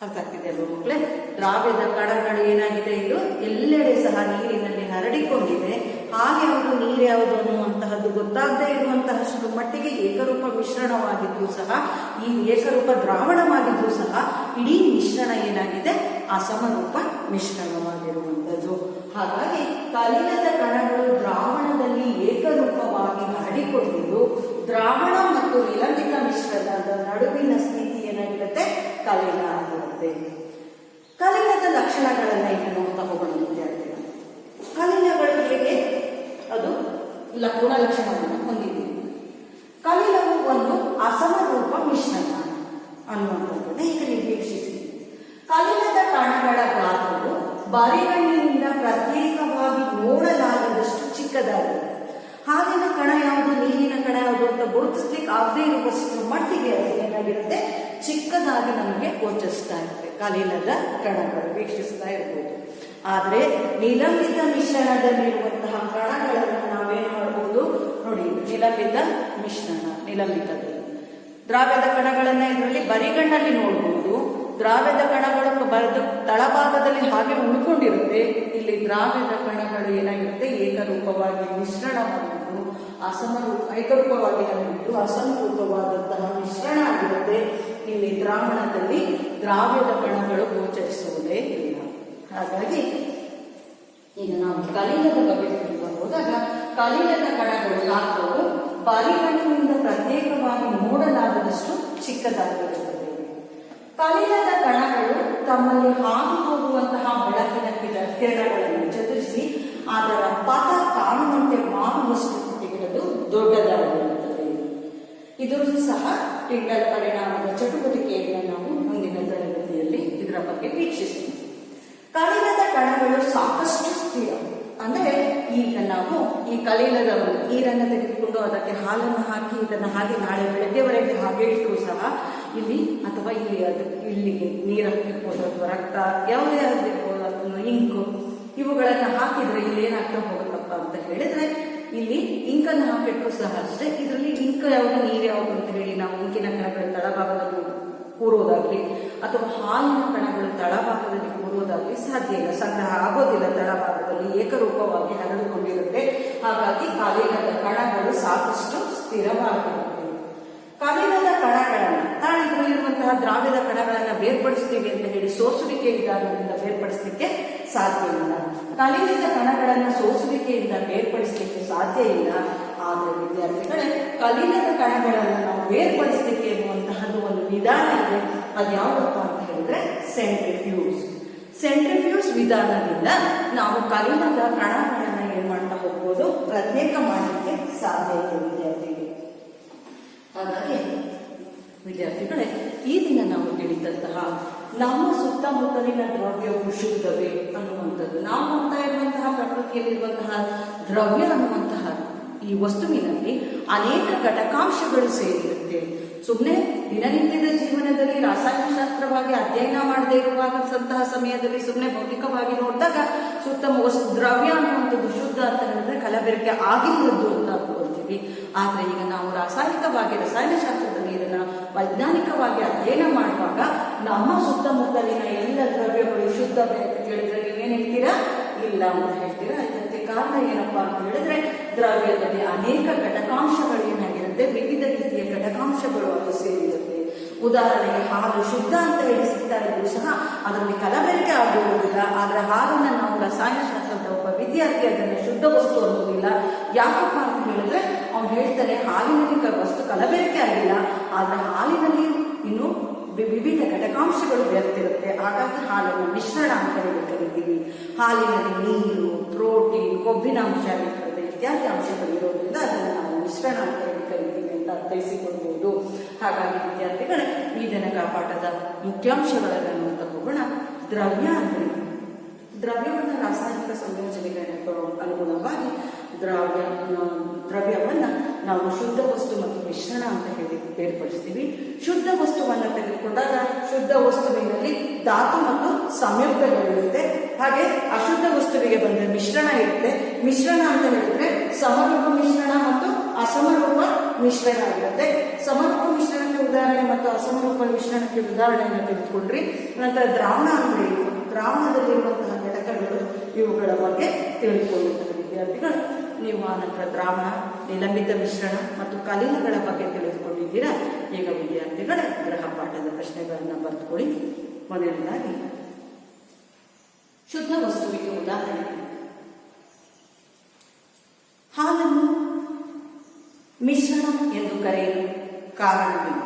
ಅರ್ಥ ಆಗ್ತಿದೆ ಅಲ್ವ ಮಕ್ಕಳೇ? ದ್ರಾವ್ಯದ ಕಣಗಳು ಏನಾಗಿದೆ, ಇದು ಎಲ್ಲೆಡೆ ಸಹ ನೀರಿನಲ್ಲಿ ಹರಡಿಕೊಂಡಿದೆ. ಹಾಗೆ ಯಾವುದು ನೀರು ಯಾವುದು ಅನ್ನುವಂತಹದ್ದು ಗೊತ್ತಾಗದೇ ಇರುವಂತಹಷ್ಟು ಮಟ್ಟಿಗೆ ಏಕರೂಪ ಮಿಶ್ರಣವಾಗಿದ್ದು ಸಹ, ಈ ಏಕರೂಪ ದ್ರಾವಣವಾಗಿದ್ದು ಸಹ ಇಡೀ ಮಿಶ್ರಣ ಏನಾಗಿದೆ, ಅಸಮರೂಪ ಮಿಶ್ರಣವಾಗಿರುವಂಥದ್ದು. ಹಾಗಾಗಿ ಕಲಿಲದ ಕಣಗಳು ದ್ರಾವಣದಲ್ಲಿ ಏಕರೂಪವಾಗಿ ಹರಡಿಕೊಂಡಿದ್ದು, ದ್ರಾವಣ ಮತ್ತು ನಿಲಂಬಿತ ಮಿಶ್ರಣದ ನಡುವಿನ ಸ್ಥಿತಿ ಏನಾಗಿರುತ್ತೆ, ಕಲಿಲ ಆಗಿರುತ್ತೆ. ಕಲಿಲದ ಲಕ್ಷಣಗಳನ್ನ ಈಗ ನೋಡ್ತಾ ಹೋಗೋಣ ವಿದ್ಯಾರ್ಥಿಗಳು. ಕಲಿಲಗಳು ಹೇಗೆ ಅದು ಗುಣಲಕ್ಷಣವನ್ನು ಹೊಂದಿದೆ. ಕಲಿಲವು ಒಂದು ಅಸಮರೂಪ ಮಿಶ್ರಣ ಅನ್ನುವಂಥದ್ದನ್ನ ಈಗ ನಿರೀಕ್ಷಿಸಿ. ಕಲಿಲದ ಕಣಗಳ ಗಾತ್ರವು ಬರಿಗಣ್ಣಿನಿಂದ ಪ್ರತ್ಯೇಕವಾಗಿ ನೋಡಲಾಗದಷ್ಟು ಚಿಕ್ಕದಾಗಿದೆ. ಹಾಲಿನ ಕಣ ಯಾವುದು, ನೀರಿನ ಕಣ ಯಾವುದು ಅಂತ ಗುರುತಿಸ್ಲಿಕ್ಕೆ ಆಗದೇ ಇರುವಷ್ಟು ಮಟ್ಟಿಗೆ ಅದು ಏನಾಗಿರುತ್ತೆ, ಚಿಕ್ಕದಾಗಿ ನಮಗೆ ಗೋಚರಿಸ್ತಾ ಇರುತ್ತೆ ಕಲಿಲದ ಕಣಗಳು, ವೀಕ್ಷಿಸ್ತಾ ಇರ್ಬೋದು. ಆದರೆ ನಿಲಂಬಿತ ಮಿಶ್ರಣದಲ್ಲಿರುವಂತಹ ಕಣಗಳನ್ನು ನಾವೇನು ಮಾಡಬಹುದು ನೋಡಿ, ನಿಲಂಬಿತ ಮಿಶ್ರಣ, ನಿಲಂಬಿತದಲ್ಲಿ ದ್ರಾವ್ಯದ ಕಣಗಳನ್ನ ಇದರಲ್ಲಿ ಬರಿಗಣ್ಣಲ್ಲಿ ನೋಡಬಹುದು. ದ್ರಾವ್ಯದ ಕಣಗಳು ಬರೆದು ತಳಭಾಗದಲ್ಲಿ ಹಾಗೆ ಉಳ್ಕೊಂಡಿರುತ್ತೆ. ಇಲ್ಲಿ ದ್ರಾವ್ಯದ ಕಣಗಳು ಏನಾಗಿರುತ್ತೆ, ಏಕರೂಪವಾಗಿ ಮಿಶ್ರಣವಾಗಿದ್ದು ಏಕರೂಪವಾಗಿ ಆಗಿದ್ದು ಅಸಮರೂಪವಾದಂತಹ ಮಿಶ್ರಣ ಆಗಿರುತ್ತೆ. ಇಲ್ಲಿ ದ್ರಾವಣದಲ್ಲಿ ದ್ರಾವ್ಯದ ಕಣಗಳು ಗೋಚರಿಸುವುದೇ ಇಲ್ಲ. ಹಾಗಾಗಿ ಈಗ ನಾವು ಕಲಿಲದ ಬಗ್ಗೆ ತಿಳಿದು ಹೋದಾಗ, ಕಲಿಲದ ಕಣಗಳು ಗಾತ್ರವು ಬರಿಗಣ್ಣಿನಿಂದ ಪ್ರತ್ಯೇಕವಾಗಿ ನೋಡಲಾಗದಷ್ಟು ಚಿಕ್ಕದಾಗಿರುತ್ತದೆ. ಕಲಿಲದ ಕಣಗಳು ತಮ್ಮಲ್ಲಿ ಹಾದು ಹೋಗುವಂತಹ ಬೆಳಕಿನ ಕಿರಣಗಳನ್ನು ಚದುರಿಸಿ ಅದರ ಪಥ ಕಾಣುವಂತೆ ಮಾಡುವಷ್ಟು ಕುಟಿಗಳದು ದೊಡ್ಡದಾಗಿರುತ್ತದೆ. ಇದು ಸಹ ಟಿಂಡಲ್ ಪರಿಣಾಮದ ಚಟುವಟಿಕೆಯನ್ನು ನಾವು ಮುಂದಿನ ತರಗತಿಯಲ್ಲಿ ಇದರ ಬಗ್ಗೆ ವೀಕ್ಷಿಸೋಣ. ಕಲಿಲದ ಕಣಗಳು ಸಾಕಷ್ಟು ಸ್ಥಿರ. ಅಂದ್ರೆ ಈಗ ನಾವು ಈ ಕಲಿಲದ ನೀರನ್ನು ತೆಗೆದುಕೊಂಡು ಅದಕ್ಕೆ ಹಾಲನ್ನು ಹಾಕಿ ಇದನ್ನು ಹಾಗೆ ನಾಳೆ ಬೆಳಗ್ಗೆವರೆಗೆ ಹಾಗೆ ಇಟ್ಟರು ಸಹ ಇಲ್ಲಿ ಅಥವಾ ಇಲ್ಲಿಗೆ ನೀರು ಹಾಕಿರ್ಬೋದು ಅಥವಾ ರಕ್ತ ಯಾವುದೇ ಆಗಿರ್ಬೋದು ಅಥವಾ ಇಂಕು ಇವುಗಳನ್ನು ಹಾಕಿದ್ರೆ ಇಲ್ಲಿ ಏನಾಗ್ತಾ ಹೋಗುತ್ತಪ್ಪ ಅಂತ ಹೇಳಿದ್ರೆ ಇಲ್ಲಿ ಇಂಕನ್ನು ಹಾಕಿಟ್ರು ಸಹ ಅಷ್ಟೇ ಇದರಲ್ಲಿ ಇಂಕ್ ಯಾವುದು ನೀರು ಯಾವುದು ಅಂತ ಹೇಳಿ ನಾವು ಇಂಕಿನ ಕಣಗಳ ತಳಭಾಗದಲ್ಲಿ ಕೂರೋದಾಗ್ಲಿ ಅಥವಾ ಹಾಲಿನ ಕಣಗಳು ತಳಭಾಗದಲ್ಲಿ ಕೂರೋದಾಗ್ಲಿ ಸಾಧ್ಯ ಇಲ್ಲ, ಸಂಗ್ರಹ ಆಗೋದಿಲ್ಲ. ತಳಭಾಗದಲ್ಲಿ ಏಕರೂಪವಾಗಿ ಹರಡಿಕೊಂಡಿರುತ್ತೆ. ಹಾಗಾಗಿ ಕಲಿಲದ ಕಣಗಳು ಸಾಕಷ್ಟು ಸ್ಥಿರವಾಗಿರುತ್ತೆ. ಕಲಿಲದ ಕಣಗಳನ್ನು ನಾವು ಇದರಲ್ಲಿರುವಂತಹ ದ್ರಾವ್ಯದ ಕಣಗಳನ್ನು ಬೇರ್ಪಡಿಸ್ತೀವಿ ಅಂತ ಹೇಳಿ ಸೋಸುವಿಕೆ ವಿಧಾನದಿಂದ ಬೇರ್ಪಡಿಸಲಿಕ್ಕೆ ಸಾಧ್ಯ ಇಲ್ಲ. ಕಲಿಲದ ಕಣಗಳನ್ನು ಸೋಸುವಿಕೆಯಿಂದ ಬೇರ್ಪಡಿಸಲಿಕ್ಕೆ ಸಾಧ್ಯ ಇಲ್ಲ. ಆದರೆ ವಿದ್ಯಾರ್ಥಿಗಳೇ, ಕಲಿಲದ ಕಣಗಳನ್ನು ನಾವು ಬೇರ್ಪಡಿಸಲಿಕ್ಕೆ ಎನ್ನುವಂತಹದ್ದು ಒಂದು ವಿಧಾನ ಇದೆ. ಅದು ಯಾವುದಪ್ಪ ಅಂತ ಹೇಳಿದ್ರೆ ಸೆಂಟ್ರಿಫ್ಯೂಸ್. ಸೆಂಟ್ರಿಫ್ಯೂಸ್ ವಿಧಾನದಿಂದ ನಾವು ಕಲಿಲದ ಕಣಗಳನ್ನು ಏನ್ ಮಾಡ್ತಾ ಹೋಗ್ಬೋದು, ಪ್ರತ್ಯೇಕ ಮಾಡಲಿಕ್ಕೆ ಸಾಧ್ಯ ಇದೆ ವಿದ್ಯಾರ್ಥಿಗಳು. ಹಾಗಾಗಿ ವಿದ್ಯಾರ್ಥಿಗಳೇ, ಈ ದಿನ ನಾವು ತಿಳಿದಂತಹ ನಮ್ಮ ಸುತ್ತಮುತ್ತಲಿನ ದ್ರವ್ಯವು ಶುದ್ಧವೇ ಅನ್ನುವಂಥದ್ದು, ನಾವು ನೋಡ್ತಾ ಇರುವಂತಹ ಪ್ರಕೃತಿಯಲ್ಲಿರುವಂತಹ ದ್ರವ್ಯ ಅನ್ನುವಂತಹ ಈ ವಸ್ತುವಿನಲ್ಲಿ ಅನೇಕ ಘಟಕಾಂಶಗಳು ಸೇರಿರುತ್ತೆ. ಸುಮ್ಮನೆ ದಿನನಿತ್ಯದ ಜೀವನದಲ್ಲಿ ರಾಸಾಯನಶಾಸ್ತ್ರವಾಗಿ ಅಧ್ಯಯನ ಮಾಡದೇ ಇರುವಂತಹ ಸಮಯದಲ್ಲಿ ಸುಮ್ಮನೆ ಭೌತಿಕವಾಗಿ ನೋಡಿದಾಗ ದ್ರವ್ಯ ಅನ್ನುವಂಥದ್ದು ಶುದ್ಧ ಅಂತ ಹೇಳಿದ್ರೆ ಕಲಬೆರಕೆ ಆಗಿರುವುದು ಅಂತ ಅನ್ಕೊಳ್ತೀವಿ. ಆದ್ರೆ ಈಗ ನಾವು ರಸಾಯನಶಾಸ್ತ್ರದಲ್ಲಿ ಇದನ್ನ ವೈಜ್ಞಾನಿಕವಾಗಿ ಅಧ್ಯಯನ ಮಾಡುವಾಗ ನಮ್ಮ ಸುತ್ತಮುತ್ತಲಿನ ಎಲ್ಲ ದ್ರವ್ಯಗಳು ಶುದ್ಧವೇ ಅಂತ ಹೇಳಿದ್ರೆ ನೀವೇನ್ ಹೇಳ್ತೀರಾ? ಇಲ್ಲ ಅಂತ ಹೇಳ್ತೀರಾ. ಇದಕ್ಕೆ ಕಾರಣ ಏನಪ್ಪಾ ಅಂತ ಹೇಳಿದ್ರೆ ದ್ರವ್ಯದಲ್ಲಿ ಅನೇಕ ಘಟಕಾಂಶಗಳು ಏನಾಗಿರುತ್ತೆ, ವಿವಿಧ ರೀತಿಯ ಘಟಕಾಂಶಗಳು ಅದು ಸೇರಿರುತ್ತೆ. ಉದಾಹರಣೆಗೆ ಹಾಲು ಶುದ್ಧ ಅಂತ ಹೇಳಿ ಸಿಗ್ತಾ ಇದ್ರು ಸಹ ಅದರಲ್ಲಿ ಕಲಬೆರಕೆ ಆಗಿರುವುದಿಲ್ಲ. ಆದ್ರೆ ಹಾಲನ್ನ ನಾವು ರಸಾಯನಶಾಸ್ತ್ರದ ಒಬ್ಬ ವಿದ್ಯಾರ್ಥಿ ಅದನ್ನು ಶುದ್ಧ ವಸ್ತು ಅನ್ನೋದಿಲ್ಲ. ಯಾಕಪ್ಪ ಅಂತ ಹೇಳಿದ್ರೆ ಅವ್ನು ಹೇಳ್ತಾನೆ ಹಾಲಿನಲ್ಲಿ ವಸ್ತು ಕಲಬೆರಕೆ ಆಗಿಲ್ಲ, ಆದ್ರೆ ಹಾಲಿನಲ್ಲಿ ಇನ್ನು ವಿವಿಧ ಘಟಕಾಂಶಗಳು ಬೆರೆತಿರುತ್ತೆ. ಹಾಗಾಗಿ ಹಾಲನ್ನು ಮಿಶ್ರಣ ಅಂತ ಹೇಳಿ ಕರಿತೀವಿ. ಹಾಲಿನಲ್ಲಿ ನೀರು, ಪ್ರೋಟೀನ್, ಕೊಬ್ಬಿನಾಂಶ ಇರ್ತದೆ, ಇತ್ಯಾದಿ ಅಂಶಗಳು ಇರೋದ್ರಿಂದ ಅದನ್ನು ನಾವು ಮಿಶ್ರಣ ಅಂತ ಹೇಳಿ ಕರಿತೀವಿ ಅಂತ ಅರ್ಥೈಸಿಕೊಳ್ಬಹುದು. ಹಾಗಾಗಿ ವಿದ್ಯಾರ್ಥಿಗಳೇ, ಈ ದಿನದ ಪಾಠದ ಮುಖ್ಯಾಂಶಗಳನ್ನು ನೋಡ್ತಾ ಹೋಗೋಣ. ದ್ರವ್ಯ ಅಂದ್ರೆ ದ್ರವ್ಯವನ್ನು ರಾಸಾಯನಿಕ ಸಂಯೋಜನೆಗಳ ಅನುಗುಣವಾಗಿ ದ್ರವ್ಯವನ್ನ ನಾವು ಶುದ್ಧ ವಸ್ತು ಮತ್ತು ಮಿಶ್ರಣ ಅಂತ ಹೇಳಿ ಬೇರ್ಪಡಿಸ್ತೀವಿ. ಶುದ್ಧ ವಸ್ತುವನ್ನ ತೆಗೆದುಕೊಂಡಾಗ ಶುದ್ಧ ವಸ್ತುವಿನಲ್ಲಿ ಧಾತು ಮತ್ತು ಸಂಯುಕ್ತಗಳಿರುತ್ತೆ. ಹಾಗೆ ಅಶುದ್ಧ ವಸ್ತುವಿಗೆ ಬಂದ ಮಿಶ್ರಣ ಇರುತ್ತೆ. ಮಿಶ್ರಣ ಅಂತ ಹೇಳಿದ್ರೆ ಸಮರೂಪ ಮಿಶ್ರಣ ಮತ್ತು ಅಸಮರೂಪ ಮಿಶ್ರಣ ಇರುತ್ತೆ. ಸಮರೂಪ ಮಿಶ್ರಣಕ್ಕೆ ಉದಾಹರಣೆ ಮತ್ತು ಅಸಮರೂಪ ಮಿಶ್ರಣಕ್ಕೆ ಉದಾಹರಣೆಯನ್ನು ತೆಗೆದುಕೊಂಡ್ರಿ. ನಂತರ ದ್ರಾವಣ ಅಂದ್ರೆ ದ್ರಾವಣದಲ್ಲಿರುವಂತಹ ಘಟಕಗಳು ಇವುಗಳ ಬಗ್ಗೆ ತಿಳಿದುಕೊಳ್ಳುತ್ತಾರೆ ವಿದ್ಯಾರ್ಥಿಗಳು. ನೀವು ಆ ನಂತರ ದ್ರಾವಣ, ನಿಲಂಬಿತ ಮಿಶ್ರಣ ಮತ್ತು ಕಲಿಲಗಳ ಬಗ್ಗೆ ತಿಳಿದುಕೊಂಡಿದ್ದೀರಾ. ಈಗ ವಿದ್ಯಾರ್ಥಿಗಳ ಗೃಹ ಪಾಠದ ಪ್ರಶ್ನೆಗಳನ್ನು ಬರೆದುಕೊಳ್ಳಿ. ಮೊದಲನೇದಾಗಿ ಶುದ್ಧ ವಸ್ತುವಿಗೆ ಉದಾಹರಣೆ. ಹಾಲನ್ನು ಮಿಶ್ರಣ ಎಂದು ಕರೆಯಲು ಕಾರಣವೇನು?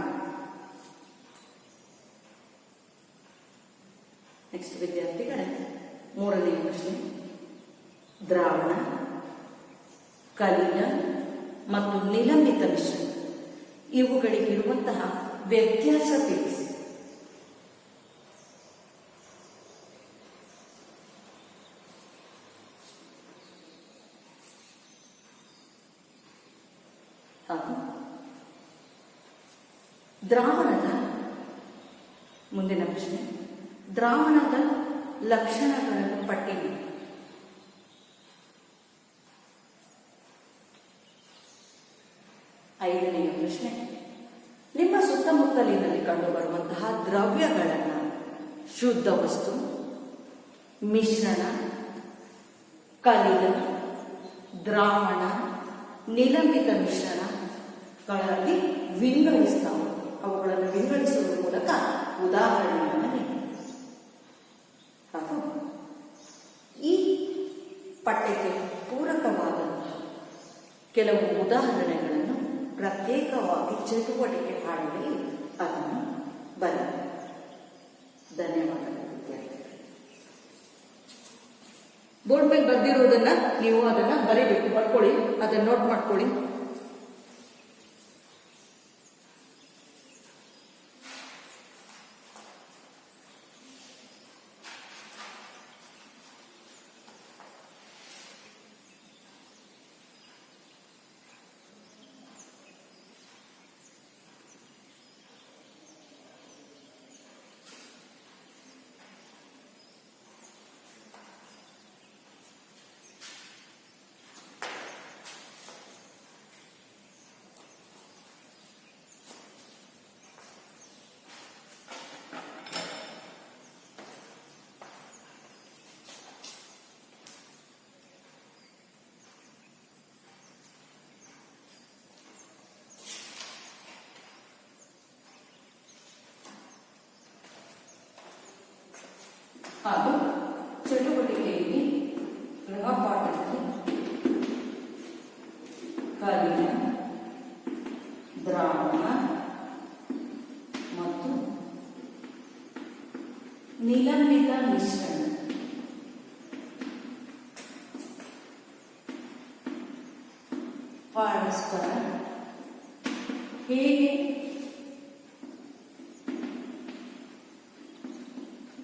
ನೆಕ್ಸ್ಟ್ ವಿದ್ಯಾರ್ಥಿಗಳೇ, ಮೂರನೆಯ ಪ್ರಶ್ನೆ. ದ್ರಾವಣ, ಕಲಿಲ ಮತ್ತು ನಿಲಂಬಿತ ಮಿಶ್ರಣ ಇವುಗಳಿಗಿರುವಂತಹ ವ್ಯತ್ಯಾಸ ತಿಳಿಸಿ. ದ್ರಾವಣದ ಮುಂದಿನ ಪ್ರಶ್ನೆ. ದ್ರಾವಣದ ಲಕ್ಷಣಗಳನ್ನು ಪಟ್ಟಿ ಮಾಡಿ. ಐದನೆಯ ಪ್ರಶ್ನೆ. ನಿಮ್ಮ ಸುತ್ತಮುತ್ತಲಿನಲ್ಲಿ ಕಂಡುಬರುವಂತಹ ದ್ರವ್ಯಗಳನ್ನು ಶುದ್ಧ ವಸ್ತು, ಮಿಶ್ರಣ, ಕಲಿಲ, ದ್ರಾವಣ, ನಿಲಂಬಿತ ಮಿಶ್ರಣಗಳಾಗಿ ವಿಂಗಡಿಸ್ತಾವೆ. ಅವುಗಳನ್ನು ವಿಂಗಡಿಸುವ ಮೂಲಕ ಉದಾಹರಣೆಗಳನ್ನು ನೀಡಿ. ಹಾಗೂ ಈ ಪಠ್ಯಕ್ಕೆ ಪೂರಕವಾದಂತಹ ಕೆಲವು ಉದಾಹರಣೆಗಳನ್ನು ಪ್ರತ್ಯೇಕವಾಗಿ ಚಟುವಟಿಕೆ ಹಾಳೆಯಲ್ಲಿ ಅದನ್ನು ಬರೆಯಿರಿ. ಧನ್ಯವಾದಗಳು. ಬೋರ್ಡ್ ಮೇಲೆ ಬರ್ದಿರೋದನ್ನ ನೀವು ಅದನ್ನ ಬರೀಬೇಕು, ಬರ್ಕೊಳ್ಳಿ, ಅದನ್ನ ನೋಟ್ ಮಾಡ್ಕೊಳ್ಳಿ. ಹಾಗೂ ಚಟುವಟಿಕೆಯಲ್ಲಿ ಗೃಹಪಾಠಕ್ಕೆ ಕಲ್ಲಿನ ದ್ರಾವಣ ಮತ್ತು ನಿಲಂಬಿತ ಮಿಶ್ರಣ ಪರಸ್ಪರ ಹೇಗೆ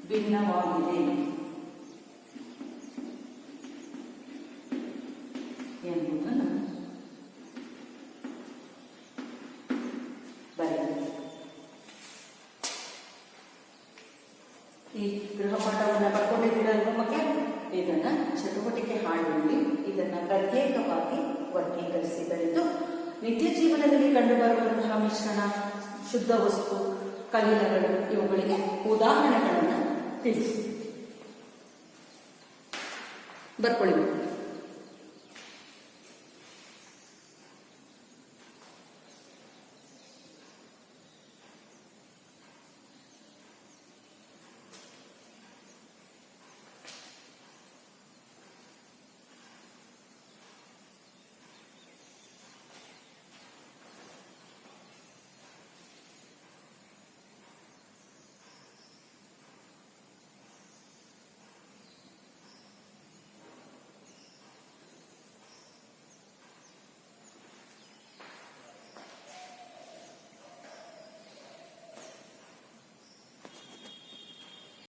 ಭಿನ್ನವಾಗಿದೆ ಎಂಬುದನ್ನು ಬರೆಯಿರಿ. ಈ ಗೃಹಪಾಠವನ್ನು ಬರ್ಕೊಂಡಿದ್ದೀರಲ್ವ ಮಕ್ಕಳೇ? ಇದನ್ನ ಚಟುವಟಿಕೆ ಹಾಡುವಲ್ಲಿ ಇದನ್ನ ಪ್ರತ್ಯೇಕವಾಗಿ ವರ್ಗೀಕರಿಸಿ ಬರೆದು ನಿತ್ಯ ಜೀವನದಲ್ಲಿ ಕಂಡುಬರುವಂತಹ ಮಿಶ್ರಣ, ಶುದ್ಧ ವಸ್ತು, ಕಲಿಲಗಳು ಇವುಗಳಿಗೆ ಉದಾಹರಣೆಗಳನ್ನು ತಿಳಿಸಿ ಬರ್ಕೊಳ್ಳಿ.